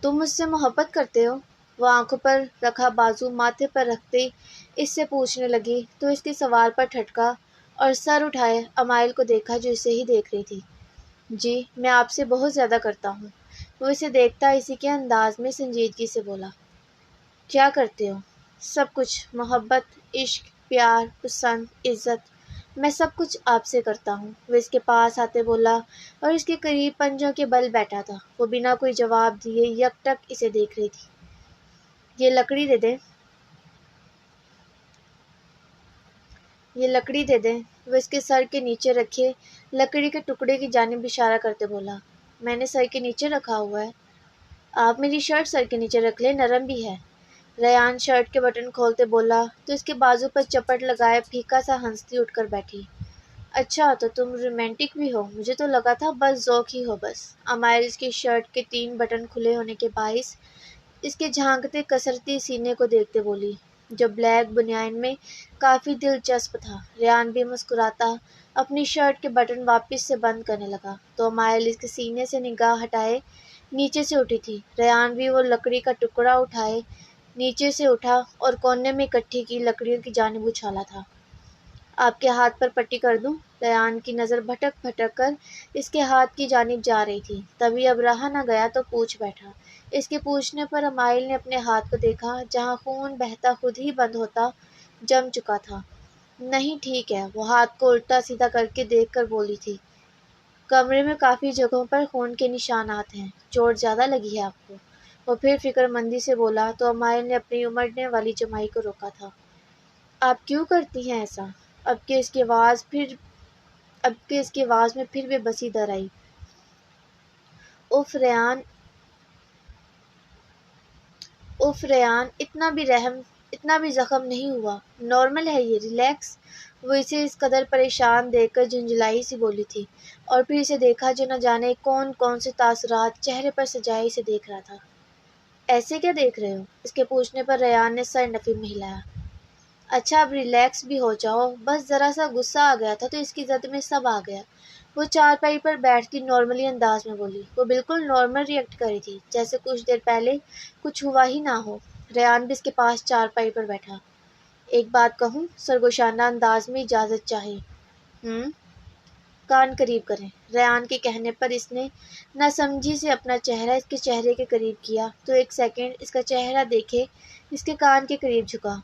تم مجھ سے محبت کرتے ہو؟ وہ آنکھوں پر رکھا بازو ماتھے پر رکھتے اس سے پوچھنے لگی، تو اس کے سوال پر ٹھٹکا اور سر اٹھائے امائل کو دیکھا جو اسے ہی دیکھ رہی تھی۔ جی، میں آپ سے بہت زیادہ کرتا ہوں۔ وہ اسے دیکھتا اسی کے انداز میں سنجیدگی سے بولا۔ کیا کرتے ہو؟ سب کچھ، محبت، عشق، پیار، پسند، عزت، میں سب کچھ آپ سے کرتا ہوں۔ وہ اس کے پاس آتے بولا اور اس کے قریب پنجوں کے بل بیٹھا تھا۔ وہ بنا کوئی جواب دیے یکٹک اسے دیکھ رہی تھی۔ یہ لکڑی دے دیں۔ یہ لکڑی دے دیں۔ وہ اس کے سر کے نیچے رکھے لکڑی کے ٹکڑے کی جانب اشارہ کرتے بولا۔ میں نے سر کے نیچے رکھا ہوا ہے۔ آپ میری شرٹ سر کے نیچے رکھ لیں، نرم بھی ہے۔ ریان شرٹ کے بٹن کھولتے بولا تو اس کے بازو پر چپٹ لگائے پھیکا سا ہنستی اٹھ کر بیٹھی۔ اچھا تو تم رومانٹک بھی ہو، مجھے تو لگا تھا بس ذوق ہی ہو بس۔ امائل اس کی شرٹ کے 3 بٹن کھلے ہونے کے باعث اس کے جھانکتے کسرتی سینے کو دیکھتے بولی، جو بلیک بنیان میں کافی دلچسپ تھا۔ ریان بھی مسکراتا اپنی شرٹ کے بٹن واپس سے بند کرنے لگا، تو امائل اس کے سینے سے نگاہ ہٹائے نیچے سے اٹھی تھی۔ ریان بھی وہ لکڑی کا ٹکڑا اٹھائے نیچے سے اٹھا اور کونے میں اکٹھی کی لکڑیوں کی جانب اچھالا تھا۔ آپ کے ہاتھ پر پٹی کر دوں؟ ریان کی نظر بھٹک بھٹک کر اس کے ہاتھ کی جانب جا رہی تھی، تبھی اب رہا نہ گیا تو پوچھ بیٹھا۔ اس کے پوچھنے پر امائل نے اپنے ہاتھ کو دیکھا، جہاں خون بہتا خود ہی بند ہوتا جم چکا تھا۔ نہیں ٹھیک ہے، وہ ہاتھ کو الٹا سیدھا کر کے دیکھ کر بولی تھی۔ کمرے میں کافی جگہوں پر خون کے نشانات ہیں، چوٹ زیادہ لگی ہے آپ کو؟ وہ پھر فکر مندی سے بولا تو امائل نے اپنی امڑنے والی جمائی کو روکا تھا۔ آپ کیوں کرتی ہیں ایسا؟ اب کہ اس کی آواز میں پھر بے بسی در آئی۔ اف ریان، اتنا بھی زخم نہیں ہوا، نارمل ہے یہ، ریلیکس۔ وہ اسے اس قدر پریشان دیکھ کر جھنجھلائی سی بولی تھی، اور پھر اسے دیکھا جو نہ جانے کون کون سے تاثرات چہرے پر سجائے اسے دیکھ رہا تھا۔ ایسے کیا دیکھ رہے ہو؟ اس کے پوچھنے پر ریان نے سر نفی میں ہلایا۔ اچھا اب ریلیکس بھی ہو جاؤ، بس ذرا سا غصہ آ گیا تھا تو اس کی زد میں سب آ گیا۔ وہ چارپائی پر بیٹھتی نارملی انداز میں بولی۔ وہ بالکل نارمل ری ایکٹ کری تھی، جیسے کچھ دیر پہلے کچھ ہوا ہی نہ ہو۔ ریان بھی اس کے پاس چارپائی پر بیٹھا۔ ایک بات کہوں؟ سرگوشانہ انداز میں اجازت چاہے۔ کان قریب کریں۔ ریان کے کہنے پر اس نے نہ سمجھی سے اپنا چہرہ اس کے چہرے کے قریب کیا تو ایک سیکنڈ اس کا چہرہ دیکھے اس کے کان کے قریب جھکا۔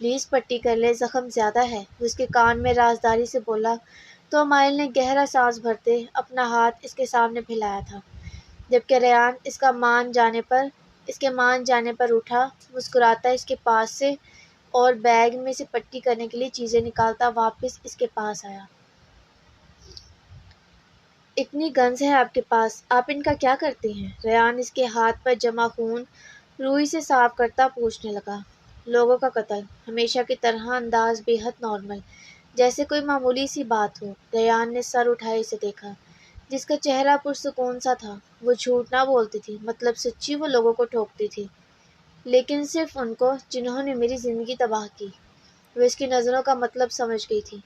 پلیز پٹی کر لے، زخم زیادہ ہے، وہ اس کے کان میں رازداری سے بولا تو امائل نے گہرا سانس بھرتے اپنا ہاتھ اس کے سامنے پھیلایا تھا، جبکہ ریان اس کے مان جانے پر اٹھا، مسکراتا اس کے پاس سے اور بیگ میں سے پٹی کرنے کے لیے چیزیں نکالتا واپس اس کے پاس آیا۔ اتنی گنز ہے آپ کے پاس، آپ ان کا کیا کرتے ہیں؟ ریان اس کے ہاتھ پر جمع خون روئی سے صاف کرتا پوچھنے لگا۔ لوگوں کا قتل، ہمیشہ کی طرح انداز بے حد نارمل، جیسے کوئی معمولی سی بات ہو۔ ریان نے سر اٹھائے اسے دیکھا، جس کا چہرہ پرسکون سا تھا۔ وہ جھوٹ نہ بولتی تھی، مطلب سچی وہ لوگوں کو ٹھوکتی تھی، لیکن صرف ان کو جنہوں نے میری زندگی تباہ کی۔ وہ اس کی نظروں کا مطلب سمجھ گئی تھی،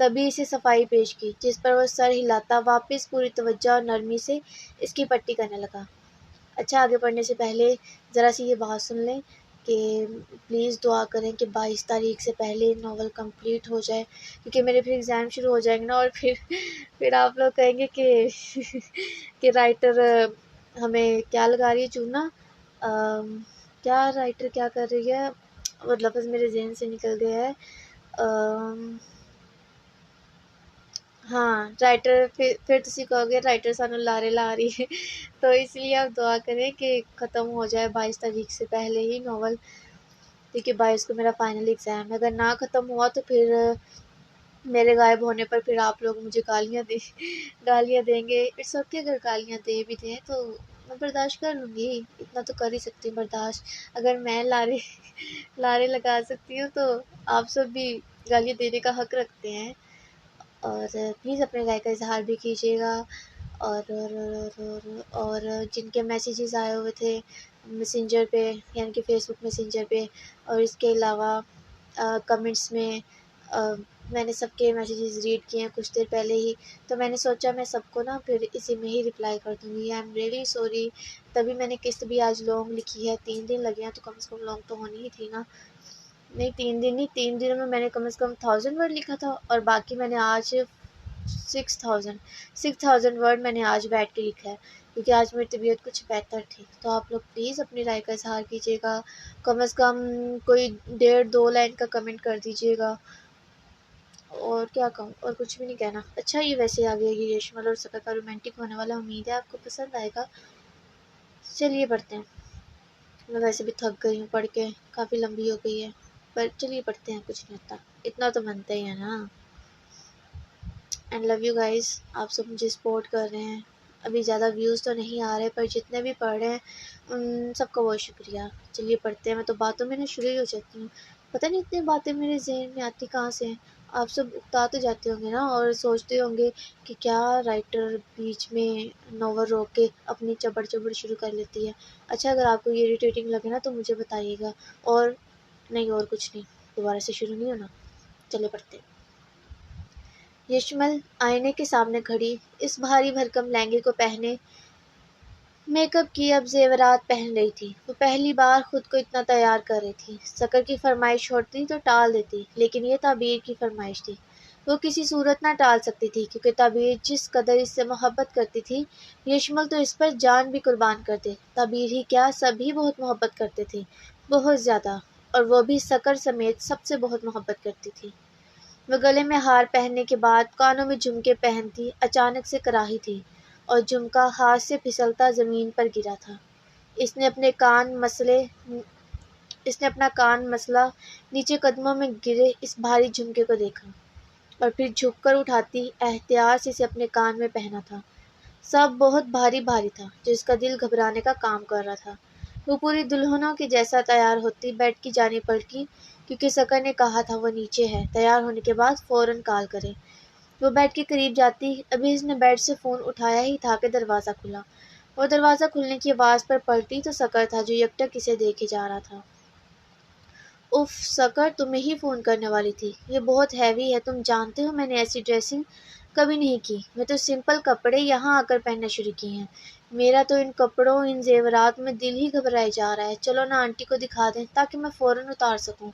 تبھی اسے صفائی پیش کی، جس پر وہ سر ہلاتا واپس پوری توجہ اور نرمی سے اس کی پٹی کرنے لگا۔ اچھا آگے پڑھنے سے پہلے ذرا سی یہ بات سن لیں کہ پلیز دعا کریں کہ 22 تاریخ سے پہلے ناول کمپلیٹ ہو جائے، کیونکہ میرے پھر ایگزام شروع ہو جائیں گے نا، اور پھر آپ لوگ کہیں گے کہ رائٹر ہمیں کیا لگا رہی ہے چونا، کیا رائٹر کیا کر رہی ہے، وہ لفظ میرے ذہن سے نکل گیا ہے۔ ہاں رائٹر، پھر تسی کہو گے رائٹر سانو لارے لا رہی ہے، تو اس لیے آپ دعا کریں کہ ختم ہو جائے 22 تاریخ سے پہلے ہی ناول، کیونکہ 22 کو میرا فائنل ایگزام ہے۔ اگر نہ ختم ہوا تو پھر میرے غائب ہونے پر پھر آپ لوگ مجھے گالیاں دیں گے۔ اٹس اوکے، اگر گالیاں دے بھی دیں تو میں برداشت کر لوں گی، اتنا تو کر ہی سکتی ہوں برداشت۔ اگر میں لارے لگا سکتی ہوں تو آپ سب بھی گالیاں دینے کا حق رکھتے ہیں۔ اور پلیز اپنے رائے کا اظہار بھی کیجیے گا، اور جن کے میسیجز آئے ہوئے تھے میسنجر پہ، یعنی کہ فیس بک میسنجر پہ، اور اس کے علاوہ کمنٹس میں، میں نے سب کے میسیجز ریڈ کیے ہیں کچھ دیر پہلے ہی، تو میں نے سوچا میں سب کو نا پھر اسی میں ہی رپلائی کر دوں گی۔ آئی ایم ریئلی سوری، تبھی میں نے قسط بھی آج لانگ لکھی ہے، 3 دن لگے ہیں تو کم سے کم لانگ تو ہونی ہی تھی نا۔ نہیں 3 دن نہیں، 3 دنوں میں نے کم سے کم 1000 ورڈ لکھا تھا، اور باقی میں نے آج 6000 ورڈ میں نے آج بیٹھ کے لکھا ہے، کیونکہ آج میری طبیعت کچھ بہتر تھی۔ تو آپ لوگ پلیز اپنی رائے کا اظہار کیجیے گا، کم از کم کوئی 1.5-2 لائن کا کمنٹ کر دیجیے گا، اور کیا کہوں، اور کچھ بھی نہیں کہنا۔ اچھا یہ ویسے آگے یہ یشمل اور سکر کا رومانٹک ہونے والا، امید ہے آپ کو پسند آئے گا۔ چلیے پڑھتے ہیں، میں ویسے بھی تھک گئی ہوں پڑھ کے، کافی لمبی ہو گئی ہے، پر چلیے پڑھتے ہیں، کچھ نہیں ہوتا، اتنا تو بنتا ہی ہے نا۔ اینڈ لو یو گائز، آپ سب مجھے سپورٹ کر رہے ہیں، ابھی زیادہ ویوز تو نہیں آ رہے، پر جتنے بھی پڑھ رہے ہیں ان سب کا بہت شکریہ۔ چلیے پڑھتے ہیں، میں تو باتوں میں شروع ہی ہو جاتی ہوں، پتہ نہیں اتنی باتیں میرے ذہن میں آتی کہاں سے ہیں۔ آپ سب اکتا تو جاتے ہوں گے نا، اور سوچتے ہوں گے کہ کیا رائٹر بیچ میں ناول روک کے اپنی چبڑ شروع کر لیتی ہے۔ اچھا اگر آپ کو یہ اریٹیٹنگ لگے نا تو مجھے بتائیے گا، اور نہیں اور کچھ نہیں، دوبارہ سے شروع نہیں ہونا۔ چلے پڑھتے ہیں۔ یشمل آئینے کے سامنے کھڑی اس بھاری بھرکم لہنگے کو پہنے میک اپ کی اب زیورات پہن رہی تھی۔ وہ پہلی بار خود کو اتنا تیار کر رہی تھی۔ سکر کی فرمائش ہوتی تو ٹال دیتی، لیکن یہ تعبیر کی فرمائش تھی، وہ کسی صورت نہ ٹال سکتی تھی، کیونکہ تعبیر جس قدر اس سے محبت کرتی تھی، یشمل تو اس پر جان بھی قربان کر دے۔ تعبیر ہی کیا، سبھی بہت محبت کرتے تھے، بہت زیادہ، اور وہ بھی سکر سمیت سب سے بہت محبت کرتی تھی۔ وہ گلے میں ہار پہننے کے بعد کانوں میں جھمکے پہنتی اچانک سے کراہی تھی اور جھمکا ہاتھ سے پھسلتا زمین پر گرا تھا۔ اس نے اپنے کان مسلے اس نے اپنا کان مسلا نیچے قدموں میں گرے اس بھاری جھمکے کو دیکھا اور پھر جھک کر اٹھاتی احتیاط سے اسے اپنے کان میں پہنا تھا۔ سب بہت بھاری بھاری تھا جو اس کا دل گھبرانے کا کام کر رہا تھا۔ وہ پوری دلہنوں کے جیسا تیار ہوتی بیڈ کی جانب پلٹی کیونکہ سکر نے کہا تھا وہ نیچے ہے، تیار ہونے کے بعد فوراً کال کرے۔ وہ بیڈ کے قریب جاتی، ابھی اس نے بیڈ سے فون اٹھایا ہی تھا کہ دروازہ کھلا۔ وہ دروازہ کھلنے کی آواز پر پلٹی تو سکر تھا جو یکٹک اسے دیکھے جا رہا تھا۔ اف سکر، تمہیں ہی فون کرنے والی تھی۔ یہ بہت ہیوی ہے، تم جانتے ہو میں نے ایسی ڈریسنگ کبھی نہیں کی۔ میں تو سمپل کپڑے یہاں آ کر پہننا شروع کیے ہیں۔ میرا تو ان کپڑوں، ان زیورات میں دل ہی گھبرائے جا رہا ہے۔ چلو نا آنٹی کو دکھا دیں تاکہ میں فوراً اتار سکوں۔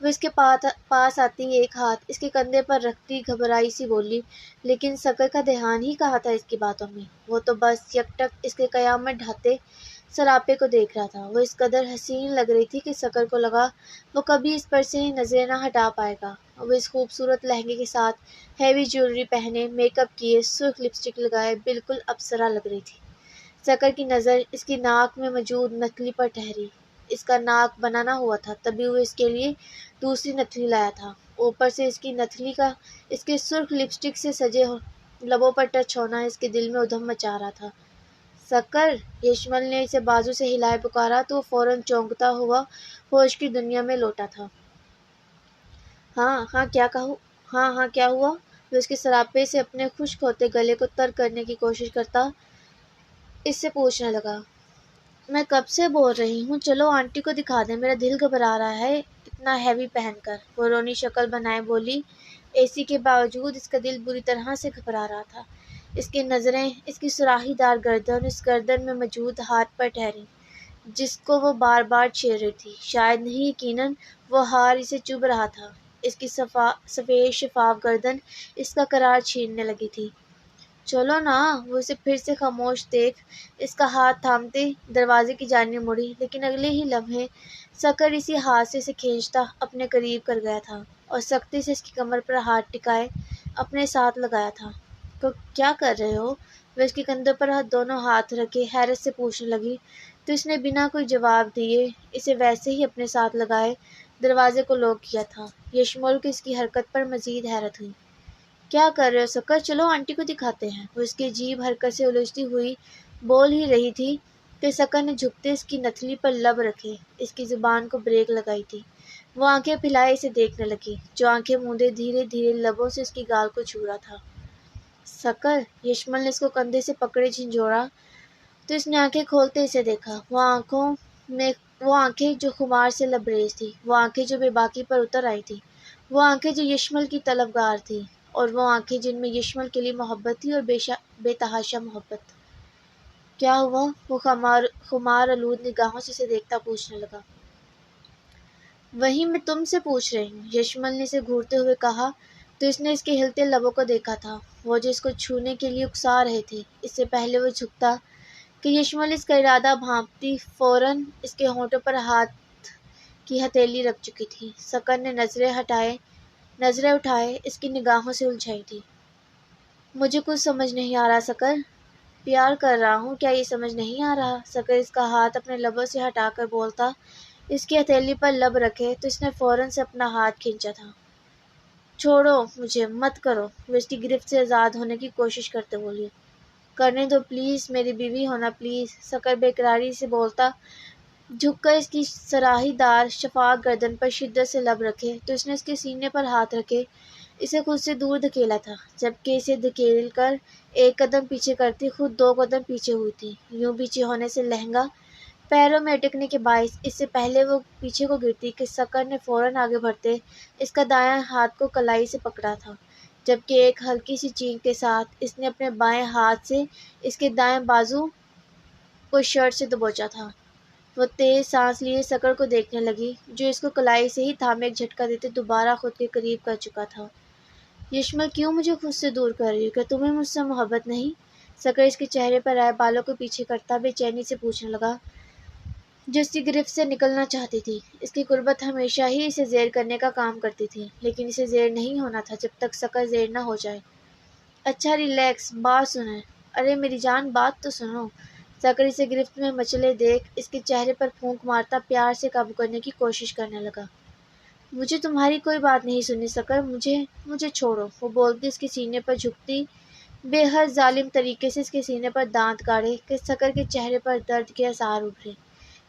وہ اس کے پاس آتی ایک ہاتھ اس کے کندھے پر رکھتی گھبرائی سی بولی، لیکن سکر کا دھیان ہی کہاں تھا اس کی باتوں میں۔ وہ تو بس یکٹک اس کے قیام میں ڈھہتے سراپے کو دیکھ رہا تھا۔ وہ اس قدر حسین لگ رہی تھی کہ سکر کو لگا وہ کبھی اس پر سے نظریں نہ ہٹا پائے گا۔ وہ اس خوبصورت لہنگے کے ساتھ ہیوی جیولری پہنے، میک اپ کیے، سرخ لپسٹک لگائے بالکل اپسرا لگ رہی تھی۔ سکر کی نظر اس کی ناک میں موجود نتھلی پر ٹھہری۔ اس کا ناک بنانا ہوا تھا تبھی وہ اس کے لیے دوسری نتھلی لایا تھا۔ اوپر سے اس کی نتھلی کا اس کے سرخ لپسٹک سے سجے لبوں پر ٹچ ہونا اس کے دل میں ادھم مچا رہا تھا۔ سکر، یشمل نے اسے بازو سے ہلائے پکارا تو وہ فوراً چونکتا ہوا ہوش کی دنیا میں لوٹا تھا۔ ہاں کیا ہوا؟ وہ اس کے سراپے سے اپنے خشک ہوتے گلے کو تر کرنے کی کوشش کرتا اس سے پوچھنے لگا۔ میں کب سے بول رہی ہوں چلو آنٹی کو دکھا دیں، میرا دل گھبرا رہا ہے اتنا ہیوی پہن کر۔ وہ رونی شکل بنائے بولی۔ اے سی کے باوجود اس کا دل بری طرح سے گھبرا رہا تھا۔ اس کی نظریں اس کی سراہی دار گردن، اس گردن میں موجود ہاتھ پر ٹھہری جس کو وہ بار بار چھیڑ رہی تھی۔ شاید نہیں، یقیناً وہ ہار اسے چبھ رہا تھا۔ اس کی سفید شفاف گردن اس کا قرار چھیننے لگی تھی۔ چلو نا، وہ اسے پھر سے خاموش دیکھ اس کا ہاتھ تھامتے دروازے کی جانب مڑی، لیکن اگلے ہی لمحے سکر اسی ہاتھ سے اسے کھینچتا اپنے قریب کر گیا تھا اور سختی سے اس کی کمر پر ہاتھ ٹکائے اپنے ساتھ لگایا تھا۔ تو کیا کر رہے ہو؟ وہ اس کے کندھوں پر دونوں ہاتھ رکھے حیرت سے پوچھنے لگی تو اس نے بنا کوئی جواب دیے اسے ویسے ہی اپنے ساتھ لگائے دروازے کو لاک کیا تھا۔ یشمل کو اس کی حرکت پر مزید حیرت ہوئی۔ کیا کر رہے ہو سکر؟ چلو آنٹی کو دکھاتے ہیں۔ وہ اس کی عجیب حرکت سے الجھتی ہوئی بول ہی رہی تھی کہ سکر نے جھکتے اس کی نتھلی پر لب رکھے اس کی زبان کو بریک لگائی تھی۔ وہ آنکھیں پھیلائے اسے دیکھنے لگی، جو آنکھیں موندے دھیرے دھیرے لبوں سے اس کی گال کو چھو رہا تھا۔ سکر، یشمل نے اس کو کندھے سے پکڑے جھنجھوڑا تو اس نے آنکھیں کھولتے اسے دیکھا۔ وہ آنکھیں جو خمار سے لبریز تھی، وہ آنکھیں جو بے باکی پر اتر آئی تھی، وہ آنکھیں جو یشمل کی طلبگار تھی، اور وہ آنکھیں جن میں یشمل کے لیے محبت تھی اور بے تحاشا محبت۔ کیا ہوا؟ وہ خمار آلود نگاہوں سے اسے دیکھتا پوچھنے لگا۔ وہی میں تم سے پوچھ رہی ہوں، یشمل نے اسے گھورتے ہوئے کہا تو اس نے اس کے ہلتے لبوں کو دیکھا تھا، وہ جو اس کو چھونے کے لیے اکسا رہے تھے۔ اس سے پہلے وہ جھکتا کہ یشمل اس کا ارادہ بھانپتی فوراً اس کے ہونٹوں پر ہاتھ کی ہتھیلی رکھ چکی تھی۔ سکر نے نظریں اٹھائے اس کی نگاہوں سے الجھائی تھی۔ مجھے کچھ سمجھ نہیں آ رہا سکر، پیار کر رہا ہوں، کیا یہ سمجھ نہیں آ رہا؟ سکر اس کا ہاتھ اپنے لبوں سے ہٹا کر بولتا اس کی ہتھیلی پر لب رکھے تو اس نے فوراً سے اپنا ہاتھ کھینچا تھا۔ چھوڑو مجھے، مت کرو، وہ اس کی گرفت سے آزاد ہونے کی کوشش کرتے بولی۔ کرنے دو پلیز، میری بیوی ہونا پلیز، سکر بے قراری سے بولتا جھک کر اس کی سراہی دار شفاف گردن پر شدت سے لب رکھے تو اس نے اس کے سینے پر ہاتھ رکھے اسے خود سے دور دھکیلا تھا، جبکہ اسے دھکیل کر ایک قدم پیچھے کرتی خود 2 قدم پیچھے ہوئی تھی۔ یوں پیچھے ہونے سے لہنگا پیروں میں اٹکنے کے باعث اس سے پہلے وہ پیچھے کو گرتی کہ سکر نے فوراً آگے بڑھتے اس کا دایاں ہاتھ کو کلائی سے پکڑا تھا، جبکہ ایک ہلکی سی چینخ کے ساتھ اس نے اپنے بائیں ہاتھ سے اس کے دائیں بازو کو شرٹ سے دبوچا تھا۔ وہ تیز سانس لیے سکر کو دیکھنے لگی جو اس کو کلائی سے ہی تھامے ایک جھٹکا دیتے دوبارہ خود کے قریب کر چکا تھا۔ یشمل، کیوں مجھے خود سے دور کر رہی ہو؟ کیا تمہیں مجھ سے محبت نہیں؟ سکر اس کے چہرے پر آئے بالوں کو پیچھے کرتا بے چینی سے پوچھنے لگا۔ جو اس کی گرفت سے نکلنا چاہتی تھی۔ اس کی قربت ہمیشہ ہی اسے زیر کرنے کا کام کرتی تھی، لیکن اسے زیر نہیں ہونا تھا جب تک سکر زیر نہ ہو جائے۔ اچھا ریلیکس، بات سنیں۔ ارے میری جان، بات تو سنو۔ سکر اسے گرفت میں مچلے دیکھ اس کے چہرے پر پھونک مارتا پیار سے قابو کرنے کی کوشش کرنے لگا۔ مجھے تمہاری کوئی بات نہیں سننی سکر، مجھے چھوڑو، وہ بولتی اس کے سینے پر جھکتی بے حد ظالم طریقے سے اس کے سینے پر دانت گاڑے کہ سکر کے چہرے پر درد کے آثار ابھرے۔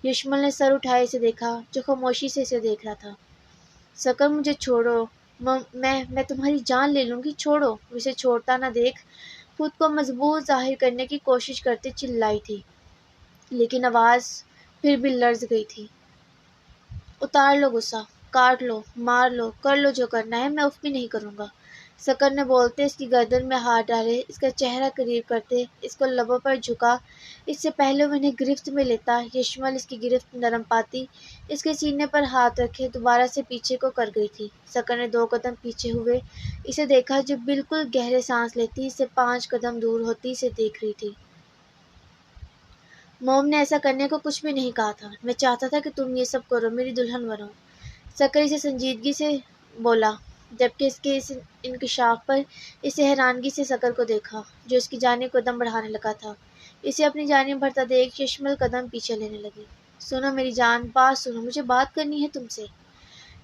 یشمل نے سر اٹھائے اسے دیکھا، جو خاموشی سے اسے دیکھ رہا تھا۔ سکر مجھے چھوڑو، میں تمہاری جان لے لوں گی، چھوڑو۔ وہ اسے چھوڑتا نہ دیکھ خود کو مضبوط ظاہر کرنے کی کوشش کرتے چلائی تھی، لیکن آواز پھر بھی لرز گئی تھی۔ اتار لو غصہ، کاٹ لو، مار لو، کر لو جو کرنا ہے، میں اف بھی نہیں کروں گا۔ سکر نے بولتے اس کی گردن میں ہاتھ ڈالے، اس کا چہرہ قریب کرتے، اس کو لبوں پر جھکا اس سے پہلے وہ انہیں گرفت میں لیتا۔ یشمل اس کی گرفت نرم پاتی اس کے سینے پر ہاتھ رکھے دوبارہ سے پیچھے کو کر گئی تھی۔ سکر نے 2 قدم پیچھے ہوئے اسے دیکھا جو بالکل گہرے سانس لیتی اس سے 5 قدم دور ہوتی اسے دیکھ رہی تھی۔ موم نے ایسا کرنے کو کچھ بھی نہیں کہا تھا، میں چاہتا تھا کہ تم یہ سب کرو، میری دلہن بنو۔ سکر اسے سنجیدگی سے بولا، جبکہ اس کے اس انکشاف پر اسے حیرانگی سے سکر کو دیکھا، جو اس کی جانب قدم بڑھانے لگا تھا۔ اسے اپنی جانب بڑھتا دیکھ یشمل قدم پیچھے لینے لگی۔ سنو میری جان، بات سنو، مجھے بات کرنی ہے تم سے۔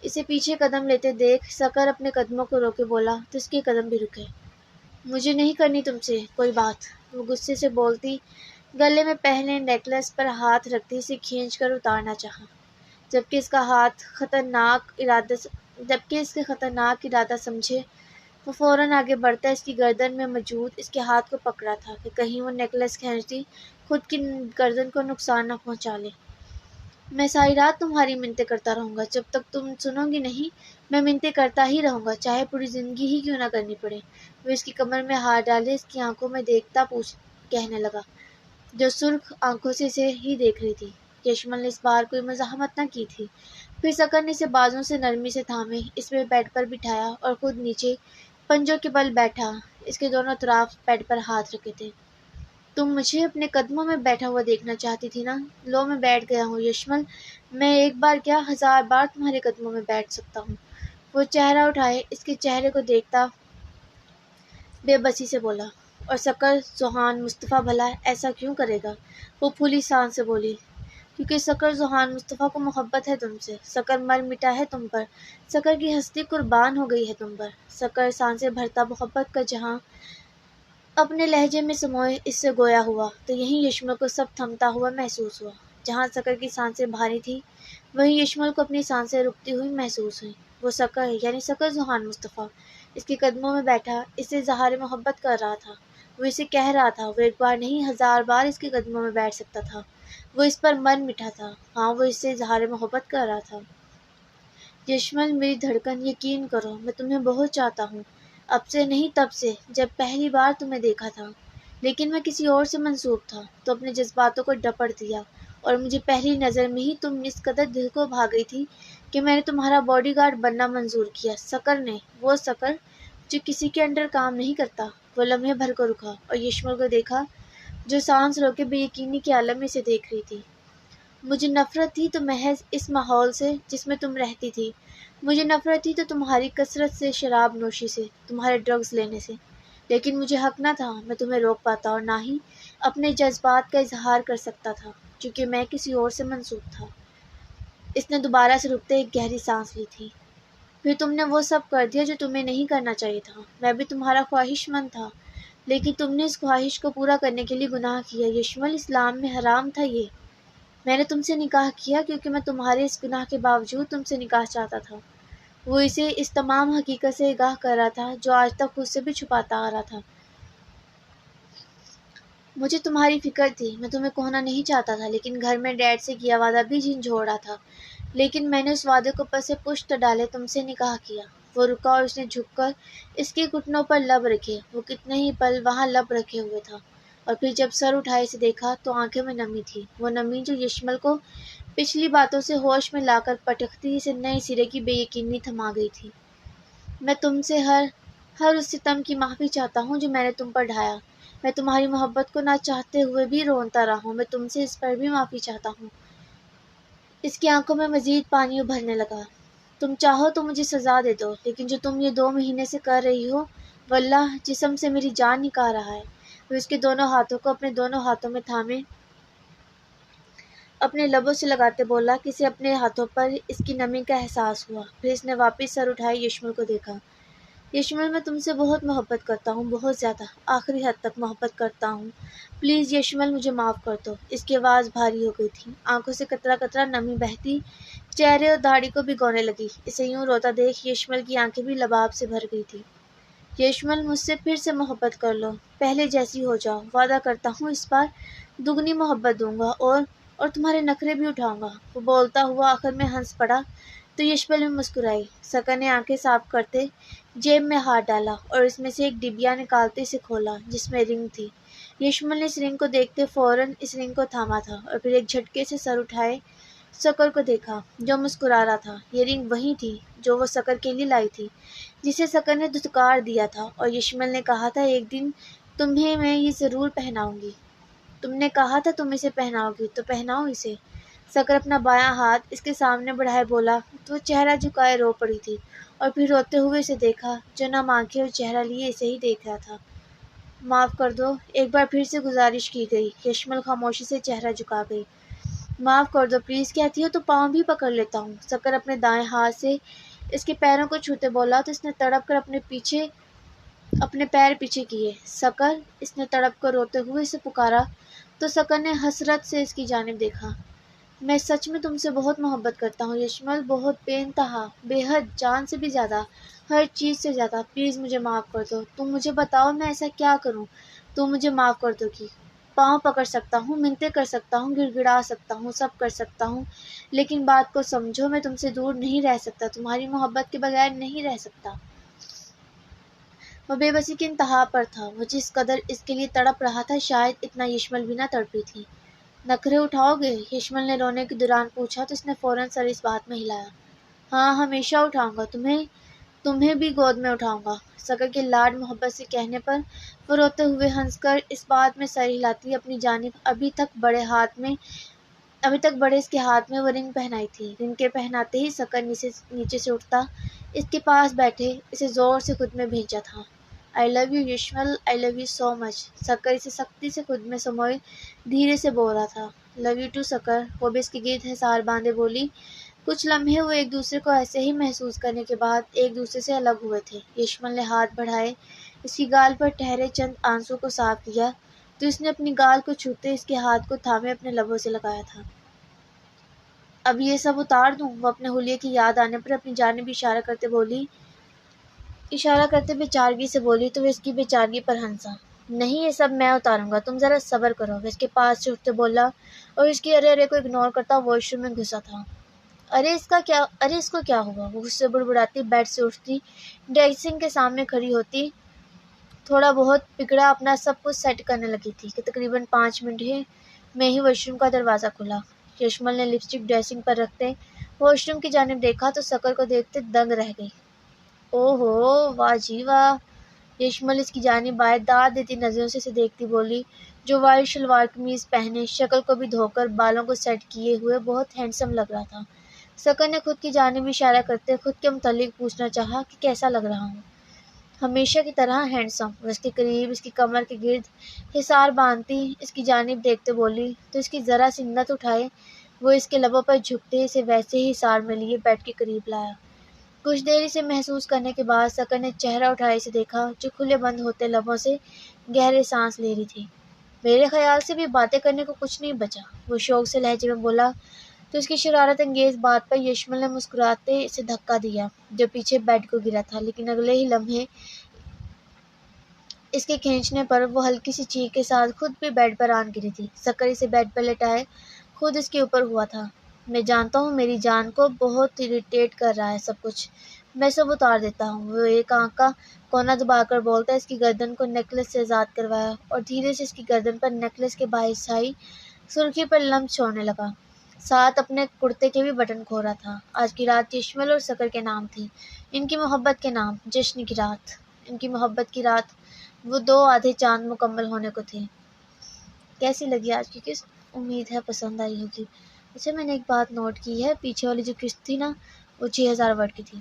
اسے پیچھے قدم لیتے دیکھ سکر اپنے قدموں کو روکے بولا تو اس کے قدم بھی رکے۔ مجھے نہیں کرنی تم سے کوئی بات، وہ غصے سے بولتی، گلے میں پہنے نیکلس پر ہاتھ رکھتی اسے کھینچ کر اتارنا چاہا، جبکہ اس کے خطرناک ارادہ سمجھے وہ فوراً آگے بڑھتا اس کی گردن میں موجود اس کے ہاتھ کو پکڑا تھا کہ کہیں وہ نیکلس کھینچتی خود کی گردن کو نقصان نہ پہنچا لے۔ میں ساری رات تمہاری منتیں کرتا رہوں گا، جب تک تم سنو گی نہیں میں منتیں کرتا ہی رہوں گا، چاہے پوری زندگی ہی کیوں نہ کرنی پڑے۔ وہ اس کی کمر میں ہاتھ ڈالے اس کی آنکھوں میں دیکھتا کہنے لگا، جو سرخ آنکھوں سے اسے ہی دیکھ رہی تھی۔ یشمل نے اس بار کوئی مزاحمت نہ کی تھی۔ پھر سکر نے اسے بازوں سے نرمی سے تھامے اس میں بیڈ پر بٹھایا اور خود نیچے پنجوں کے بل بیٹھا، اس کے دونوں طرف بیڈ پر ہاتھ رکھے تھے۔ تم مجھے اپنے قدموں میں بیٹھا ہوا دیکھنا چاہتی تھی نا، لو میں بیٹھ گیا ہوں یشمل، میں ایک بار کیا 1000 بار تمہارے قدموں میں بیٹھ سکتا ہوں۔ وہ چہرہ اٹھائے اس کے چہرے کو دیکھتا بے بسی سے بولا، اور سکر ذوحان مصطفیٰ بھلا ایسا کیوں کرے گا؟ وہ پھولی سانس سے بولی، کیونکہ سکر ذوحان مصطفیٰ کو محبت ہے تم سے، سکر مر مٹا ہے تم پر، سکر کی ہستی قربان ہو گئی ہے تم پر۔ سکر سانسیں بھرتا محبت کا جہاں اپنے لہجے میں سموئے اس سے گویا ہوا تو یہیں یشمل کو سب تھمتا ہوا محسوس ہوا۔ جہاں سکر کی سانسیں بھاری تھیں وہیں یشمل کو اپنی سانسیں رکتی ہوئی محسوس ہوئیں۔ وہ سکر یعنی سکر ذوحان مصطفیٰ اس کے قدموں میں بیٹھا اس سے اظہار محبت کر رہا تھا، وہ اسے کہہ رہا تھا وہ ایک بار نہیں 1000 بار اس کے قدموں میں بیٹھ سکتا تھا، وہ اس پر مر مٹا تھا، ہاں وہ اس سے اظہار محبت کر رہا تھا۔ یشمل میری دھڑکن، یقین کرو میں تمہیں بہت چاہتا ہوں، اب سے نہیں تب سے جب پہلی بار تمہیں دیکھا تھا، لیکن میں کسی اور سے منسوب تھا تو اپنے جذباتوں کو ڈپڑ دیا اور مجھے پہلی نظر میں ہی تم اس قدر دل کو بھا گئی تھی کہ میں نے تمہارا باڈی گارڈ بننا منظور کیا۔ سکر نے، وہ سکر جو کسی کے انڈر کام نہیں کرتا، وہ لمحے بھر کو رکا اور یشمل کو دیکھا جو سانس روکے بے یقینی کے عالم میں اسے دیکھ رہی تھی۔ مجھے نفرت تھی تو محض اس ماحول سے جس میں تم رہتی تھی، مجھے نفرت تھی تو تمہاری کثرت سے شراب نوشی سے، تمہارے ڈرگز لینے سے، لیکن مجھے حق نہ تھا میں تمہیں روک پاتا اور نہ ہی اپنے جذبات کا اظہار کر سکتا تھا کیونکہ میں کسی اور سے منسوب تھا۔ اس نے دوبارہ سے رکتے ایک گہری سانس لی تھی۔ پھر تم نے وہ سب کر دیا جو تمہیں نہیں کرنا چاہیے تھا، میں بھی تمہارا خواہش مند تھا، لیکن تم نے اس خواہش کو پورا کرنے کے لیے گناہ کیا۔ یشمل اسلام میں حرام تھا یہ، میں نے تم سے نکاح کیا کیونکہ میں تمہارے اس گناہ کے باوجود تم سے نکاح چاہتا تھا۔ وہ اسے اس تمام حقیقت سے آگاہ کر رہا تھا جو آج تک خود سے بھی چھپاتا آ رہا تھا۔ مجھے تمہاری فکر تھی، میں تمہیں کھونا نہیں چاہتا تھا، لیکن گھر میں ڈیڈ سے کیا وعدہ بھی جھنجھوڑا تھا، لیکن میں نے اس وعدے کو پس پشت ڈالے تم سے نکاح کیا۔ وہ رکا اور اس نے جھک کر اس کے گھٹنوں پر لب رکھے، وہ کتنے ہی پل وہاں لب رکھے ہوئے تھا، اور پھر جب سر اٹھائے اسے دیکھا تو آنکھوں میں نمی تھی، وہ نمی جو یشمل کو پچھلی باتوں سے ہوش میں لا کر پٹکتی اسے نئے سرے کی بے یقینی تھما گئی تھی۔ میں تم سے ہر اس ستم کی معافی چاہتا ہوں جو میں نے تم پر ڈھایا، میں تمہاری محبت کو نہ چاہتے ہوئے بھی رونتا رہا ہوں، میں تم سے اس پر بھی معافی چاہتا ہوں۔ اس کی آنکھوں میں مزید پانی ابھرنے لگا۔ تم چاہو تو مجھے سزا دے دو، لیکن جو تم یہ 2 مہینے سے کر رہی ہو، واللہ جسم سے میری جان نکال رہا ہے۔ وہ اس کے دونوں ہاتھوں کو اپنے دونوں ہاتھوں میں تھامے اپنے لبوں سے لگاتے بولا کہ اسے اپنے ہاتھوں پر اس کی نمی کا احساس ہوا۔ پھر اس نے واپس سر اٹھائے یشمل کو دیکھا۔ یشمل، میں تم سے بہت محبت کرتا ہوں، بہت زیادہ، آخری حد تک محبت کرتا ہوں۔ پلیز یشمل، مجھے معاف کر دو۔ اس کی آواز بھاری ہو گئی تھی، آنکھوں سے قطرہ قطرہ نمی بہتی چہرے اور داڑھی کو بھگونے لگی۔ اسے یوں روتا دیکھ یشمل کی آنکھیں بھی لباب سے بھر گئی تھی۔ یشمل، مجھ سے پھر سے محبت کر لو، پہلے جیسی ہو جاؤ، وعدہ کرتا ہوں اس بار دگنی محبت دوں گا اور تمہارے نخرے بھی اٹھاؤں گا۔ وہ بولتا ہوا آخر میں ہنس پڑا تو یشمل بھی مسکرائی۔ سکر نے آنکھیں صاف کرتے جیب میں ہاتھ ڈالا اور اس میں سے ایک ڈبیا نکالتے اسے کھولا جس میں رنگ تھی۔ یشمل نے اس رنگ کو دیکھتے فوراً اس رنگ کو تھاما تھا اور پھر ایک جھٹکے سے سر اٹھائے سکر کو دیکھا جو مسکرا رہا تھا۔ یہ رنگ وہی تھی جو وہ سکر کے لیے لائی تھی، جسے سکر نے دھتکار دیا تھا اور یشمل نے کہا تھا ایک دن تمہیں میں یہ ضرور پہناؤں گی۔ تم نے کہا تھا تم اسے پہناؤ گی تو پہناؤ اسے۔ سکر اپنا بایاں ہاتھ اس کے سامنے بڑھائے بولا تو وہ چہرہ جھکائے رو پڑی تھی اور پھر روتے ہوئے اسے دیکھا جو نم آنکھیں اور چہرہ لیے اسے ہی دیکھ رہا تھا۔ معاف کر دو، ایک بار پھر سے گزارش کی گئی۔ یشمل خاموشی سے چہرہ جھکا گئی۔ معاف کر دو پلیز کہتی ہو تو پاؤں بھی پکڑ لیتا ہوں۔ سکر اپنے دائیں ہاتھ سے اس کے پیروں کو چھوتے بولا تو اس نے تڑپ کر اپنے پیر پیچھے کیے۔ سکر، اس نے تڑپ کر روتے ہوئے اسے پکارا تو سکر نے حسرت سے اس کی جانب دیکھا۔ میں سچ میں تم سے بہت محبت کرتا ہوں یشمل، بہت، بے انتہا، بے حد، جان سے بھی زیادہ، ہر چیز سے زیادہ۔ پلیز مجھے معاف کر دو۔ تم مجھے بتاؤ میں ایسا کیا کروں تم مجھے معاف کر دو گی؟ پاؤں پکڑ سکتا ہوں، منتیں کر سکتا ہوں، گڑ گڑا سکتا ہوں، سب کر سکتا ہوں، لیکن بات کو سمجھو، میں تم سے دور نہیں رہ سکتا، تمہاری محبت کے بغیر نہیں رہ سکتا۔ وہ بے بسی کی انتہا پر تھا۔ وہ جس قدر اس کے لیے تڑپ رہا تھا شاید اتنا یشمل بھی نہ تڑپی تھی۔ نخرے اٹھاؤ گے؟ یشمل نے رونے کے دوران پوچھا تو اس نے فوراً سر اس بات میں ہلایا۔ ہاں، ہمیشہ اٹھاؤں گا، تمہیں بھی گود میں اٹھاؤں گا۔ سکر کے لاڈ محبت سے کہنے پر وہ روتے ہوئے ہنس کر اس بات میں سر ہلاتی اپنی جانب ابھی تک بڑے اس کے ہاتھ میں وہ رنگ پہنائی تھی۔ رنگ کے پہناتے ہی سکر نیچے سے اٹھتا اس کے پاس بیٹھے اسے زور سے خود میں بھینچا تھا۔ آئی love you یشمل، I love you so مچ۔ سکر اسے سختی سے خود میں سموئے دھیرے سے بول رہا تھا۔ لو یو ٹو سکر، وہ بھی اس کے گرد حصار باندھے بولی۔ کچھ لمحے وہ ایک دوسرے کو ایسے ہی محسوس کرنے کے بعد ایک دوسرے سے الگ ہوئے تھے۔ یشمل نے ہاتھ بڑھائے اس کی گال پر ٹھہرے چند آنسوں کو صاف کیا تو اس نے اپنی گال کو چھوتے اس کے ہاتھ کو تھامے اپنے لبوں سے لگایا تھا۔ اب یہ سب اتار دوں؟ وہ اپنے حلیے کی یاد آنے پر اپنی جانب اشارہ کرتے بے چارگی سے بولی تو وہ اس کی بے چارگی پر ہنسا۔ نہیں، یہ سب میں اتاروں گا، تم ذرا صبر کرو۔ وہ اس کے پاس سے اٹھتے بولا اور اس کی ارے کو اگنور کرتا واش روم میں گھسا تھا۔ ارے اس کو کیا ہوا؟ وہ غصے بڑبڑاتی بیڈ سے اٹھتی، ڈریسنگ کے سامنے کھڑی ہوتی، تھوڑا بہت پکڑا اپنا سب کچھ سیٹ کرنے لگی تھی کہ تقریباً 5 منٹ میں ہی واش روم کا دروازہ کھلا۔ یشمل نے لپسٹک ڈریسنگ پر رکھتے واش روم کی جانب دیکھا تو سکر کو دیکھتے دنگ رہ گئی۔ اوہ ہو، واہ جی واہ! یشمل اس کی جانب بائیں داد دیتی نظروں سے اسے دیکھتی بولی جو وائٹ شلوار قمیض پہنے، شکل کو بھی دھو کر، بالوں کو سیٹ کیے ہوئے بہت ہینڈسم لگ رہا تھا۔ سکر نے خود کی جانب اشارہ کرتے خود کے متعلق پوچھنا چاہا کہ کیسا لگ رہا ہوں؟ ہمیشہ کی طرح ہینڈسم۔ وہ اس کے قریب اس کی کمر کے گرد حصار باندھتی اس کی جانب دیکھتے بولی تو اس کی ذرا سی نت اٹھائے وہ اس کے لبوں پر جھکتے اسے ویسے ہی حصار میں لیے بیڈ کے قریب لایا۔ کچھ دیر اسے محسوس کرنے کے بعد سکر نے چہرہ اٹھائے اسے دیکھا جو کھلے بند ہوتے لبوں سے گہرے سانس لے رہی تھی۔ میرے خیال سے بھی باتیں کرنے کو کچھ نہیں بچا، وہ شوق سے لہجے میں بولا تو اس کی شرارت انگیز بات پر یشمل نے مسکراتے اسے دھکا دیا جو پیچھے بیڈ کو گرا تھا، لیکن اگلے ہی لمحے اس کے کھینچنے پر وہ ہلکی سی چیخ کے ساتھ خود بھی بیڈ پر آن گری تھی۔ سکر اسے بیڈ پر لٹائے خود اس کے اوپر ہوا تھا۔ میں جانتا ہوں میری جان کو بہت اریٹیٹ کر رہا ہے سب کچھ، میں سب اتار دیتا ہوں۔ وہ ایک آنکھ کا کونا دبا کر بولتا اس کی گردن کو نیکلس سے آزاد کروایا اور دھیرے سے اس کی گردن پر نیکلس کے باحثائی سرخی پر لمس چھوڑنے لگا، ساتھ اپنے کرتے کے بھی بٹن کھول رہا تھا۔ آج کی رات یشمل اور سکر کے نام تھی، ان کی محبت کے نام، جشن کی رات، ان کی محبت کی رات۔ وہ 2 آدھے چاند مکمل ہونے کو تھے۔ کیسی لگی آج کی قسط؟ امید ہے پسند آئی ہوگی۔ اچھا میں نے ایک بات نوٹ کی ہے، پیچھے والی جو قسط تھی نا وہ 6000 ورڈ کی تھی،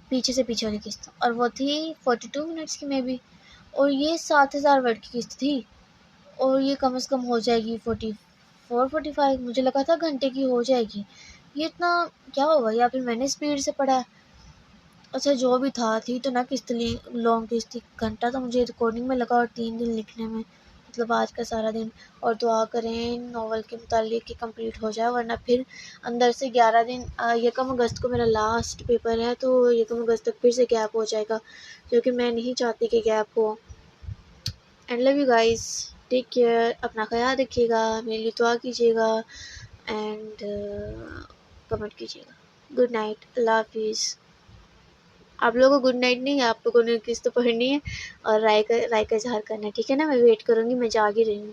پیچھے سے پیچھے والی قسط، اور وہ تھی 42 منٹس کی میں بھی، اور یہ 7000 ورڈ کی قسط تھی، اور یہ کم از کم ہو جائے گی 44 45، مجھے لگا تھا گھنٹے کی ہو جائے گی، یہ اتنا کیا ہوگا، یا پھر میں نے اسپیڈ سے پڑھا ہے۔ اچھا جو بھی تھی تو نا قسط لانگ قسط تھی، گھنٹہ تو مجھے ریکارڈنگ میں لگا اور 3 دن لکھنے میں، مطلب آج کا سارا دن۔ اور دعا کریں ناول کے متعلق کہ کمپلیٹ ہو جائے، ورنہ پھر اندر سے 11 دن، 1 اگست کو میرا لاسٹ پیپر ہے، تو 1 اگست تک پھر سے گیپ ہو جائے گا، جو کہ میں نہیں چاہتی کہ گیپ ہو۔ And love you guys, take care, اپنا خیال رکھیے گا، میرے لیے دعا کیجیے گا، اینڈ کمنٹ کیجیے گا۔ گڈ نائٹ، اللہ حافظ۔ آپ لوگوں کو گڈ نائٹ نہیں، آپ لوگوں نے قسط پڑھنی ہے اور رائے کا اظہار کرنا ہے، ٹھیک ہے نا؟ میں ویٹ کروں گی، میں جاگ ہی رہی ہوں۔